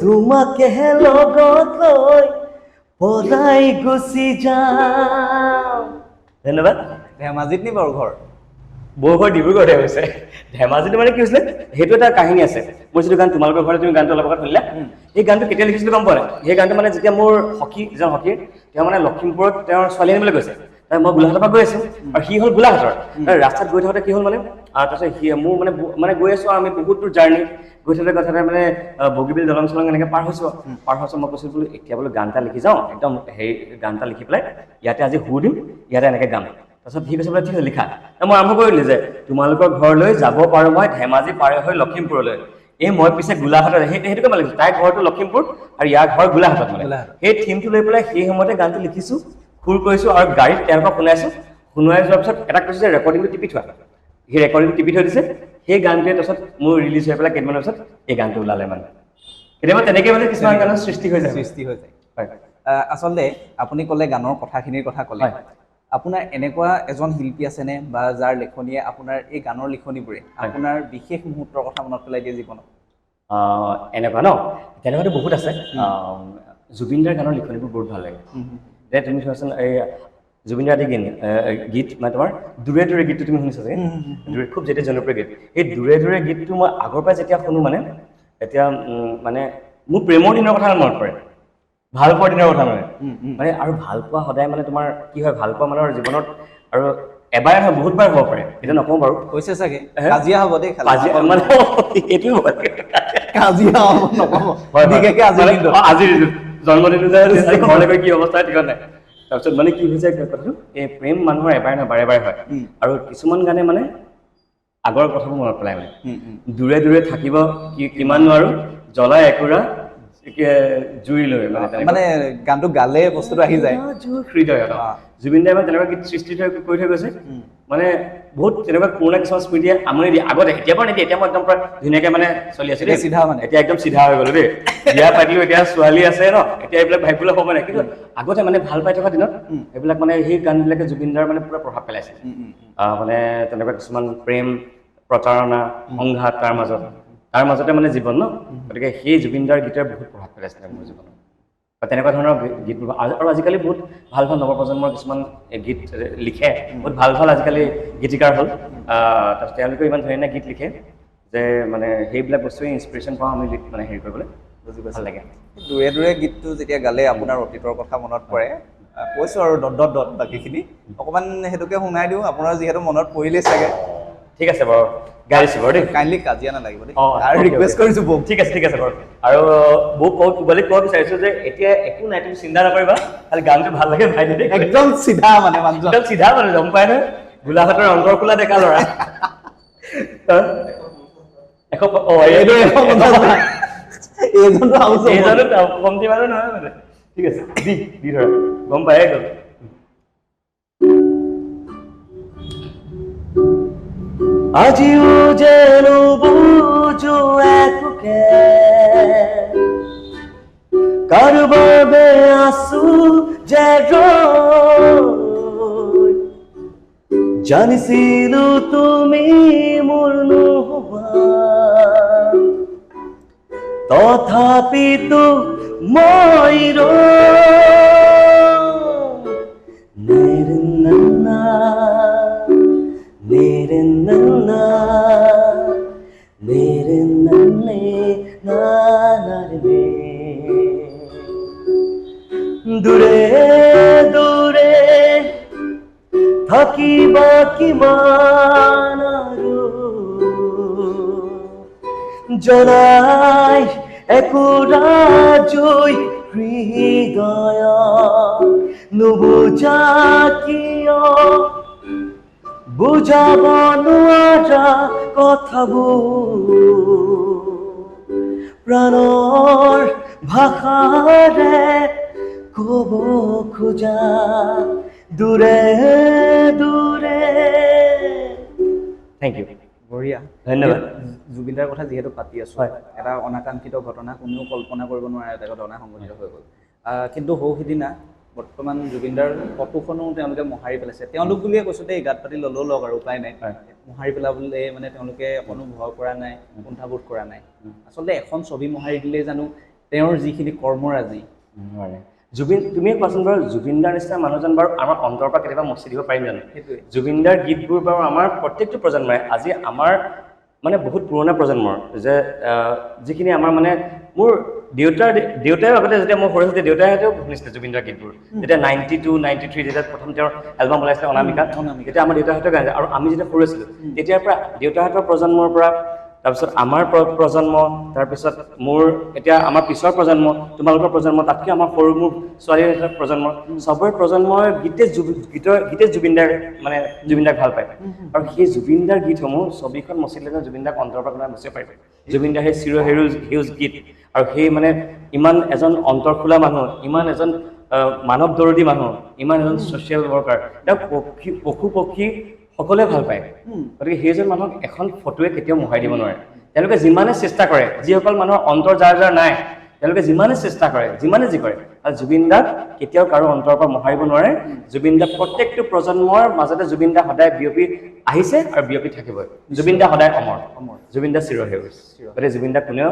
তোমাকে লগত লৈ পলাই গুচি যাম ধন্যবাদ ধেমাজিত নি বাৰু ঘৰ বৌ ঘৰ ডিব্ৰুগড়তে হৈছে ধেমাজিটো মানে কি হৈছিলে সেইটো এটা কাহিনী আছে মোৰ যিটো গান তোমালোকৰ ঘৰত তুমি গানটো অলপ আগত শুনিলা এই গানটো কেতিয়া লিখিছিলো গম পোৱা নাই সেই গানটো মানে যেতিয়া মোৰ যিজন হকী তেওঁ মানে লখিমপুৰত তেওঁৰ ছোৱালী আনিবলৈ গৈছে মই গোলাঘাটৰ পৰা গৈ আছো আৰু সি হ'ল গোলাঘাটৰ ৰাস্তাত গৈ থাকোঁতে কি হ'ল মানে তাৰপিছত সি মোৰ মানে গৈ আছো আমি বহুত দূৰ জাৰ্ণি গৈ থাকোঁতে কথাতে মানে বগীবিল দলং চলং এনেকৈ পাৰ হৈছোঁ মই কৈছোঁ বোলো এতিয়া বোলো গান এটা লিখি যাওঁ একদম হেৰি গান এটা লিখি পেলাই ইয়াতে আজি সুৰ দিম ইয়াতে এনেকৈ গাম তাৰপিছত সি কৈছে বোলে ঠিক আছে লিখা মই আৰম্ভ কৰিলোঁ যে তোমালোকৰ ঘৰলৈ যাব পাৰোঁ মই ধেমাজি পাৰে হৈ লখিমপুৰলৈ মই পিছে গোলাঘাটত সেইটোকে মই লিখিছোঁ তাইৰ ঘৰটো লখিমপুৰ আৰু ইয়াৰ ঘৰ গোলাঘাটত মানে সেই থিমটো লৈ পেলাই সেই সময়তে গানটো লিখিছোঁ সুৰ কৰিছোঁ আৰু গাড়ীত তেওঁলোকক শুনাই যোৱাৰ পিছত এটা কৈছোঁ যে ৰেকৰ্ডিংটো টিপি থোৱা সেই ৰেকৰ্ডিংটো টিপি থৈ দিছে সেই গানটোৱে তাৰপিছত মোৰ ৰিলিজ হৈ পেলাই কেইদিনমানৰ পিছত এই গানটো ওলালে মানে কেতিয়াবা তেনেকৈ মানে কিছুমান গানৰ সৃষ্টি হৈ যায় হয় আচলতে আপুনি ক'লে গানৰ কথাখিনিৰ কথা ক'লে আপোনাৰ এনেকুৱা এজন শিল্পী আছেনে বা যাৰ লেখনিয়ে আপোনাৰ এই গানৰ লিখনিবোৰে আপোনাৰ বিশেষ মুহূৰ্তৰ কথা মনত পেলাই দিয়ে জীৱনত এনেকুৱা ন তেনেকুৱাতো বহুত আছে জুবিন দাৰ গানৰ লিখনিবোৰ বহুত ভাল লাগে যে তুমি চোৱাচোন এই জুবিন দাৰ গীত মানে তোমাৰ দূৰে দূৰে গীতটো তুমি শুনিছা চাগে দূৰে খুব যেতিয়া জনপ্ৰিয় গীত সেই দূৰে দূৰে গীতটো মই আগৰ পৰাই যেতিয়া শুনো মানে এতিয়া মানে মোৰ প্ৰেমৰ দিনৰ কথা মনত পৰে ভাল পোৱাৰ দিনৰ কথা মানে আৰু ভাল পোৱা সদায় মানে তোমাৰ কি হয় ভাল পোৱা মানুহৰ জীৱনত আৰু এবাৰ নহয় বহুতবাৰ হ'ব পাৰে এতিয়া নকওঁ বাৰু হৈছে চাগে কাজিয়া হ'ব দেই মানে এইটো কাজিয়া হ'ব নক'ব বিশেষকৈ আজিৰ জন্মদিনটো যে ঘৰলৈ গৈ কি অৱস্থা ঠিক নাই তাৰপিছত মানে কি হৈছে কথাটো এই প্ৰেম মানুহৰ এবাৰ নহয় বাৰে বাৰে হয় আৰু কিছুমান গানে মানে আগৰ কথাবোৰ মনত পেলাই মানে দূৰে দূৰে থাকিব কিমান নোৱাৰো জ্বলাই একুৰা জুই লৈ মানে গানটো গালে বস্তুটো আহি যায় হৃদয় জুবিন দাই মানে তেনেকুৱা গীত সৃষ্টি কৰি থৈ গৈছে মানে বহুত তেনেকুৱা পুৰণা কিছুমান স্মৃতিয়ে আমনি দিয়ে আগতে এতিয়া পৰা নিদিয়ে এতিয়া মই একদম পুৰা ধুনীয়াকৈ মানে চলি আছিলে চিধা মানে এতিয়া একদম চিধা হৈ গ'লো দেই বিয়া পাতিলো এতিয়া ছোৱালী আছে ন এতিয়া এইবিলাক ভাবিবলৈ হ'ব নাই কিন্তু আগতে মানে ভাল পাই থকা দিনত এইবিলাক মানে সেই গানবিলাকে জুবিন দাৰ মানে পুৰা প্ৰভাৱ পেলাইছে মানে তেনেকুৱা কিছুমান প্ৰেম প্ৰতাৰণা সংঘাত তাৰ মাজতে মানে জীৱন ন গতিকে সেই জুবিন দাৰ গীতৰ বহুত প্ৰভাৱ পেলাইছিলে মোৰ জীৱনত বা তেনেকুৱা ধৰণৰ গীতবোৰ আৰু আজিকালি বহুত ভাল ভাল নৱপ্ৰজন্মৰ কিছুমান গীত লিখে বহুত ভাল ভাল আজিকালি গীতিকাৰ হ'ল তাৰপিছত তেওঁলোকেও ইমান ধুনীয়া গীত লিখে যে মানে সেইবিলাক বস্তুৱে ইনস্পিৰেশ্যন পাওঁ আমি মানে হেৰি কৰিবলৈ বুজি ভাল পাইছোঁ লাগে দূৰে দূৰে গীতটো যেতিয়া গালে আপোনাৰ অতীতৰ কথা মনত পৰে কৈছোঁ আৰু ডট বাকীখিনি অকণমান সেইটোকে শুনাই দিওঁ আপোনাৰ যিহেতু মনত পৰিলেই চাগে ঠিক আছে বাৰু গাই দিছোঁ বাৰু দেই কাইণ্ডলি কাজিয়া নালাগিব দেই অঁ আৰু ৰিকুৱেষ্ট কৰিছোঁ বৌ ঠিক আছে বাৰু আৰু বৌক ক'বলৈ ক'ব বিচাৰিছোঁ যে এতিয়া একো নাই তুমি চিন্তা নকৰিবা খালি গানটো ভাল লাগে ভাই দেই একদম চিধা মানে মানুহজন একদম চিধা মানে গম পাই নহয় গোলাঘাটৰ অন্তৰ খোলা ডেকা ল'ৰা এইজনো কমটি মানুহ নহয় মানে ঠিক আছে দি ধৰা গম পায়ে গ'ল আজিও যেন বুজো একোকে কাৰোবাবে আছো যে জানিছিলো তুমি মোৰ নোহোৱা তথাপিতো মই দূৰে দূৰে থাকিবা কিমান আৰু জ্বলাই একোৰা জুই হৃদয় নুবুজা কিয় বুজাব নোৱাৰা কথাবোৰ প্ৰাণৰ ভাষাৰে ক'ব খোজা দূৰে দূৰে থেংক ইউ বঢ়িয়া ধন্যবাদ জুবিনদাৰ কথা যিহেতু পাতি আছোঁ হয়। এটা অনাকাংক্ষিত ঘটনা কোনেও কল্পনা কৰিব নোৱাৰে এটা ঘটনা সংঘটিত হৈ গ'ল কিন্তু সৌ সিদিনা বৰ্তমান জুবিনদাৰ ফটোখনো তেওঁলোকে মোহাৰি পেলাইছে তেওঁলোক বুলিয়ে কৈছোঁ দেই গাত পাতি ল'লেও লওক আৰু উপায় নাই মোহাৰি পেলাবলৈ মানে তেওঁলোকে অকণো ভয় কৰা নাই কুণ্ঠাবোধ কৰা নাই আচলতে এখন ছবি মোহাৰি দিলেই জানো তেওঁৰ যিখিনি কৰ্মৰাজি জুবিন তুমিয়ে কোৱাচোন বাৰু জুবিনদাৰ নিচিনা মানুহজন বাৰু আমাৰ অন্তৰৰ পৰা কেতিয়াবা মচি দিব পাৰিম জানো সেইটোৱে জুবিনদাৰ গীতবোৰ বাৰু আমাৰ প্ৰত্যেকটো প্ৰজন্মই আজি আমাৰ মানে বহুত পুৰণা প্ৰজন্মৰ যে যিখিনি আমাৰ মানে মোৰ দেউতাই আগতে যেতিয়া মই সৰু আছিলোঁ দেউতাইহেঁতেও শুনিছিলে জুবিনদাৰ গীতবোৰ যেতিয়া 92, 93 যেতিয়া প্ৰথম তেওঁৰ এলবাম ওলাইছিলে অনামিকা তেতিয়া আমাৰ দেউতাহঁতেও গাইছিলে আৰু আমি যেতিয়া সৰু আছিলোঁ তেতিয়াৰ পৰা দেউতাহঁতৰ প্ৰজন্মৰ পৰা তাৰপিছত আমাৰ প্ৰজন্ম তাৰপিছত মোৰ এতিয়া আমাৰ পিছৰ প্ৰজন্ম তোমালোকৰ প্ৰজন্ম তাতকৈ আমাৰ সৰু মোৰ ছোৱালীহঁতৰ প্ৰজন্ম চবৰে প্ৰজন্মৰ গীতে জুবিনদাৰ মানে জুবিনদাক ভাল পায় আৰু সেই জুবিনদাৰ গীতসমূহ ছবিখন মচিলে জুবিনদাক অন্তৰৰ পৰা কোনোবাই মচিব পাৰিব জুবিনদাৰ সেই সেউজ গীত আৰু সেই মানে ইমান এজন অন্তৰ খোলা মানুহ ইমান এজন মানৱ দৰদী মানুহ ইমান এজন ছ'চিয়েল ৱৰ্কাৰ তেওঁ পশু পক্ষী সকলোৱে ভাল পায় গতিকে সেইজন মানুহক এখন ফটোৱে কেতিয়াও মোহাৰি দিব নোৱাৰে তেওঁলোকে যিমানে চেষ্টা কৰে যিসকল মানুহৰ অন্তৰ যাৰ নাই তেওঁলোকে যিমানে চেষ্টা কৰে যিমানে যি কৰে আৰু জুবিনদাক কেতিয়াও কাৰো অন্তৰৰ পৰা মোহাৰিব নোৱাৰে জুবিনদা প্ৰত্যেকটো প্ৰজন্মৰ মাজতে জুবিনদা সদায় বিয়পি আহিছে আৰু বিয়পি থাকিবই জুবিনদা সদায় অমৰ জুবিনদা চিৰসেউজ গতিকে জুবিনদাক কোনেও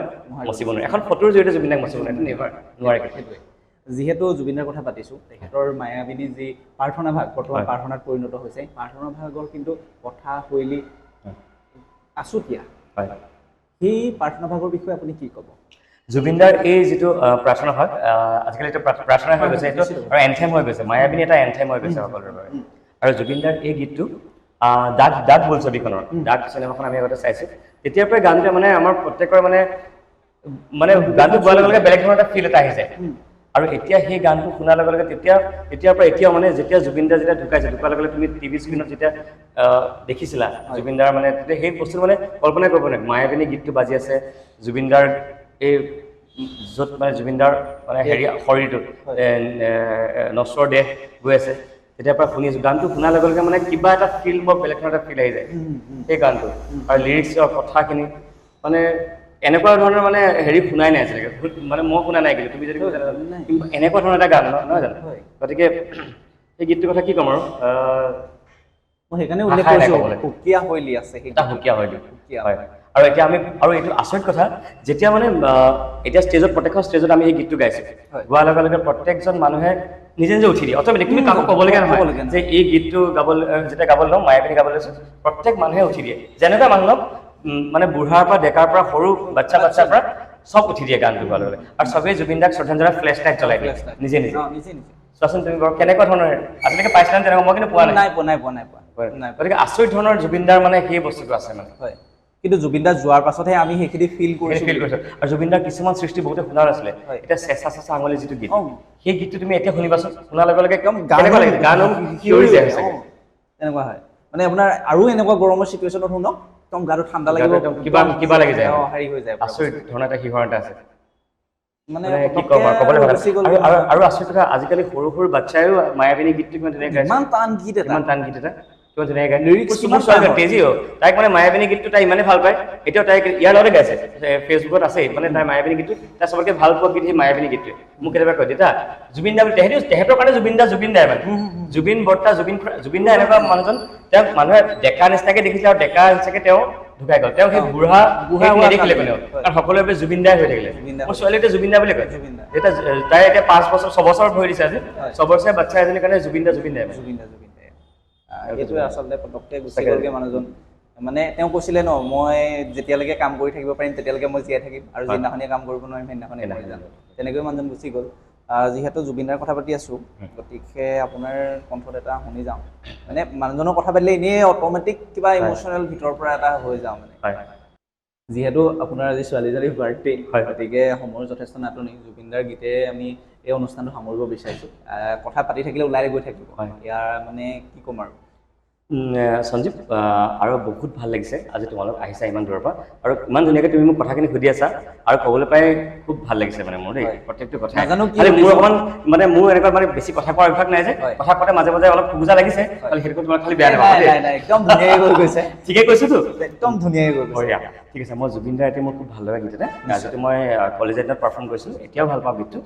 মচিব নোৱাৰে এখন ফটোৰ জৰিয়তে জুবিনদাক মচিব নোৱাৰে সেইটোৱে যিহেতু জুবিনদাৰ কথা পাতিছোঁ তেখেতৰ মায়াবিনী যি প্ৰাৰ্থনা ভাগ বৰ্তমান প্ৰাৰ্থনাত পৰিণত হৈছে প্ৰাৰ্থনা ভাগৰ কিন্তু কথা শৈলী আছুতীয়া সেই প্ৰাৰ্থনা ভাগৰ বিষয়ে আপুনি কি ক'ব জুবিনদাৰ এই যিটো প্ৰাৰ্থনা ভাগ আজিকালি এইটো প্ৰাৰ্থনা হৈ গৈছে এইটো আৰু এনথেম হৈ গৈছে মায়াবিনী এটা এনথেম হৈ গৈছে সকলোৰে বাবে আৰু জুবিনদাৰ এই গীতটো দাগ বোল ছবিখনৰ দাগ চিনেমাখন আমি আগতে চাইছোঁ তেতিয়াৰ পৰাই গানটোৱে মানে আমাৰ প্ৰত্যেকৰ মানে গানটো গোৱাৰ লগে লগে বেলেগ ধৰণৰ এটা ফিল এটা আহি যায় আৰু এতিয়া সেই গানটো শুনাৰ লগে লগে তেতিয়াৰ পৰা এতিয়াও মানে যেতিয়া জুবিনদাৰ যেতিয়া ঢুকাইছে ঢুকাৰ লগে লগে তুমি টিভি স্ক্ৰীণত যেতিয়া দেখিছিলা জুবিনদাৰ মানে তেতিয়া সেই বস্তুটো মানে কল্পনাই কৰিব নোৱাৰে মায়াবিনী গীতটো বাজি আছে জুবিনদাৰ এই য'ত মানে জুবিনদাৰ মানে হেৰি শৰীৰটোত নশ্বৰ দেহ গৈ আছে তেতিয়াৰ পৰা শুনি আছোঁ গানটো শুনাৰ লগে লগে মানে কিবা এটা ফিল বৰ বেলেগ ধৰণৰ এটা ফিল আহি যায় সেই গানটো আৰু লিৰিক্সৰ কথাখিনি মানে এনেকুৱা ধৰণৰ মানে হেৰি শুনাই নাই আছিলে মানে মই শুনা নাই কিন্তু তুমি যদি এনেকুৱা ধৰণৰ এটা গান নহয় জানো গতিকে সেই গীতটোৰ কথা কি ক'ম আৰু মই সেইকাৰণে উল্লেখ কৰিছোঁ সুকীয়া শৈলী আছে এটা সুকীয়া শৈলী হয় আৰু এতিয়া আমি আৰু এইটো আচৰিত কথা যেতিয়া মানে এতিয়া প্ৰত্যেকখন ষ্টেজত আমি এই গীতটো গাইছোঁ গোৱাৰ লগে লগে প্ৰত্যেকজন মানুহে নিজে নিজে উঠি দিয়ে অট'মেটিক তুমি কাকো ক'বলগীয়া নহয় যে এই গীতটো যেতিয়া গাবলৈ লওঁ মায়াবিনী গাবলৈ লৈছোঁ প্ৰত্যেক মানুহে উঠি দিয়ে যেনেকুৱা মানুহ মানে বুঢ়াৰ পৰা ডেকাৰ পৰা সৰু বাচ্ছাৰ পৰা চব উঠি দিয়ে গানটো গোৱাৰ লগে আৰু চবেই জুবিন দাক শ্ৰদ্ধাঞ্জলি ফ্লেছ লাইট জ্বলাই দিয়ে নিজে নিজে নিজে চোৱাচোন তুমি বাৰু কেনেকুৱা ধৰণৰ আজিলৈকে পাইছিলা তেনেকুৱা মই কিন্তু পোৱা নাই নাই গতিকে আচৰিত ধৰণৰ জুবিন দাৰ মানে সেই বস্তুটো আছে মানে হয় কিন্তু জুবিন দা যোৱাৰ পাছতহে আমি সেইখিনি ফিল কৰিছো আৰু জুবিন দাৰ কিছুমান সৃষ্টি বহুতে শুনা নাছিলে এতিয়া চেঁচা চেঁচা আঙুলি যিটো গীত সেই গীতটো তুমি এতিয়া শুনিবাচোন শুনাৰ লগে লগে একদম কেনেকুৱা লাগে গান শিয়ৰি যায় তেনেকুৱা হয় মানে আপোনাৰ আৰু এনেকুৱা গৰমৰ চিটুৱেশ্যনত শুনক একদম গাটো ঠাণ্ডা লাগিব কিবা লাগি যায় হেৰি হৈ যায় আচৰিত ধৰণৰ এটা শিহৰণ এটা আছে মানে কি ক'ম আৰু ক'বলৈ আৰু আচৰিত কথা আজিকালি সৰু সৰু বাচ্চায়ো মায়াবিনী গীতটো কিমান ধুনীয়া গাইছে ইমান টান গীত এটা কিমান ধুনীয়া গায় তেজিও তাইক মানে মায়াবিনী গীতটো তাই ইমানে ভাল পায় এতিয়াও তাইক ইয়াৰ লগতে গাইছে ফেচবুকত আছে মানে তাই মায়াবিনী গীতটো তাই চবতকে ভাল পোৱা গীত সেই মায়াবিনী গীতটোৱে মোক কেতিয়াবা কয় দেউতা জুবিন দা বুলি তেহেঁতৰ কাৰণে জুবিন দাই মানে জুবিন বৰ্তা জুবিন দা এনেকুৱা মানুহজন তেওঁক মানুহে ডেকা নিচিনাকে দেখিছিলে আৰু ডেকা হিচাপে তেওঁ ঢুকাই গ'ল তেওঁ সেই বুঢ়া নেদেখিলে কোনেও কাৰণ সকলোৱে জুবিন দাই হৈ থাকিলে মোৰ ছোৱালীতে জুবিন দা বুলি কয় এতিয়া তাই এতিয়া 5 বছৰ 6 বছৰ ভৰি দিছে আজি 6 বছৰীয়া বাচ্চা এজনীৰ কাৰণে জুবিন দাই এইটোৱে আচলতে পটককে গুচি গ'লগে মানুহজন মানে তেওঁ কৈছিলে ন মই যেতিয়ালৈকে কাম কৰি থাকিব পাৰিম তেতিয়ালৈকে মই জীয়াই থাকিম আৰু যিদিনাখনে কাম কৰিব নোৱাৰিম সেইদিনাখনে মৰি যাম তেনেকৈ মানুহজন গুচি গ'ল যিহেতু জুবিনদাৰ কথা পাতি আছো গতিকে আপোনাৰ কণ্ঠত এটা শুনি যাওঁ মানে মানুহজনৰ কথা পাতিলে এনেই অট'মেটিক কিবা ইম'চনেল ভিতৰৰ পৰা এটা হৈ যাওঁ মানে যিহেতু আপোনাৰ আজি ছোৱালীজনীৰ বাৰ্থডে গতিকে সময়ৰ যথেষ্ট নাটনি জুবিনদাৰ গীতে আমি এই অনুষ্ঠানটো সামৰিব বিচাৰিছোঁ কথা পাতি থাকিলে ওলাই গৈ থাকিব ইয়াৰ মানে কি ক'ম আৰু সঞ্জীৱ আৰু বহুত ভাল লাগিছে আজি তোমালোক আহিছা ইমান দূৰৰ পৰা আৰু ইমান ধুনীয়াকৈ তুমি মোক কথাখিনি সুধি আছা আৰু ক'বলৈ পাই খুব ভাল লাগিছে মানে মোৰ দেই প্ৰত্যেকটো কথা মোৰ অকণমান মানে মোৰ এনেকুৱা মানে বেছি কথা কোৱাৰ অভ্যাস নাই যে কথা কোৱাতে মাজে মাজে অলপ খোজা লাগিছে খালি সেইটো তোমাৰ খালি বেয়া নাপাবা একদম ধুনীয়াকৈ গৈ গৈছে ঠিকে কৈছোতো একদম ধুনীয়াকৈ গৈ গৈছে ঠিক আছে মই জুবিন দাৰ এতিয়া মোৰ খুব ভাল লগা গীত এটা যিটো মই কলেজ এটাত পাৰফৰ্ম কৰিছিলোঁ এতিয়াও ভাল পাওঁ গীতটো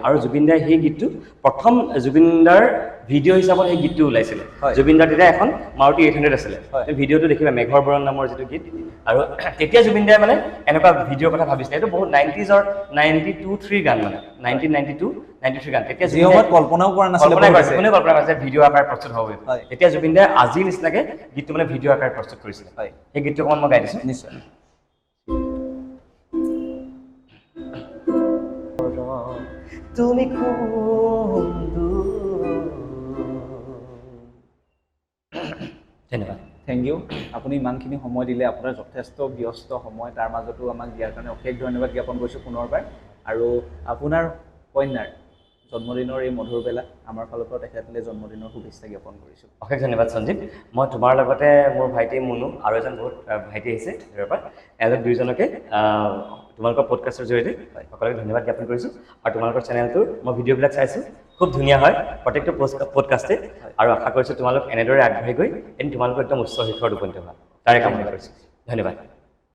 আৰু জুবিন দাৰ সেই গীতটো প্ৰথম জুবিন দাৰ ভিডিঅ' হিচাপত সেই গীতটো ওলাইছিলে জুবিন দাৰ তেতিয়া এখন মাৰুতি 800 আছিলে ভিডিঅ'টো দেখিবা মেঘৰ বৰণ নামৰ যিটো গীত আৰু তেতিয়া জুবিন দাই মানে এনেকুৱা ভিডিঅ'ৰ কথা ভাবিছিলে এইটো বহুত 90s 92-3 গান মানে 1992-93 গান তেতিয়া জীৱনত কল্পনাও কৰা নাছিলে কোনে কল্পনা কৰিছে ভিডিঅ' আকাৰে প্ৰস্তুত হ'ব তেতিয়া জুবিন দাই আজিৰ নিচিনাকে গীতটো মানে ভিডিঅ' আকাৰে প্ৰস্তুত কৰিছিলে সেই গীতটো অকণমান মই গাই দিছোঁ নিশ্চয় তুমি ধন্যবাদ থেংক ইউ আপুনি ইমানখিনি সময় দিলে আপোনাৰ যথেষ্ট ব্যস্ত সময় তাৰ মাজতো আমাক দিয়াৰ কাৰণে অশেষ ধন্যবাদ জ্ঞাপন কৰিছোঁ পুনৰবাৰ আৰু আপোনাৰ কন্যাৰ জন্মদিনৰ এই মধুৰ বেলা আমাৰ ফালৰ পৰা তেখেতলৈ জন্মদিনৰ শুভেচ্ছা জ্ঞাপন কৰিছোঁ অশেষ ধন্যবাদ সঞ্জীৱ মই তোমাৰ লগতে মোৰ ভাইটি মুনু আৰু এজন বহুত ভাইটি আহিছে ঘৰৰ পৰা এওঁলোক দুয়োজনকে তোমালোকৰ পডকাষ্টৰ জৰিয়তে সকলোকে ধন্যবাদ জ্ঞাপন কৰিছোঁ আৰু তোমালোকৰ চেনেলটোৰ মই ভিডিঅ'বিলাক চাইছোঁ খুব ধুনীয়া হয় প্ৰত্যেকটো পডকাষ্টে আৰু আশা কৰিছোঁ তোমালোক এনেদৰে আগবাঢ়ি গৈ এদিন তোমালোকৰ একদম উচ্চ শিখৰত উপনীত হোৱা তাৰে কামনা কৰিছোঁ ধন্যবাদ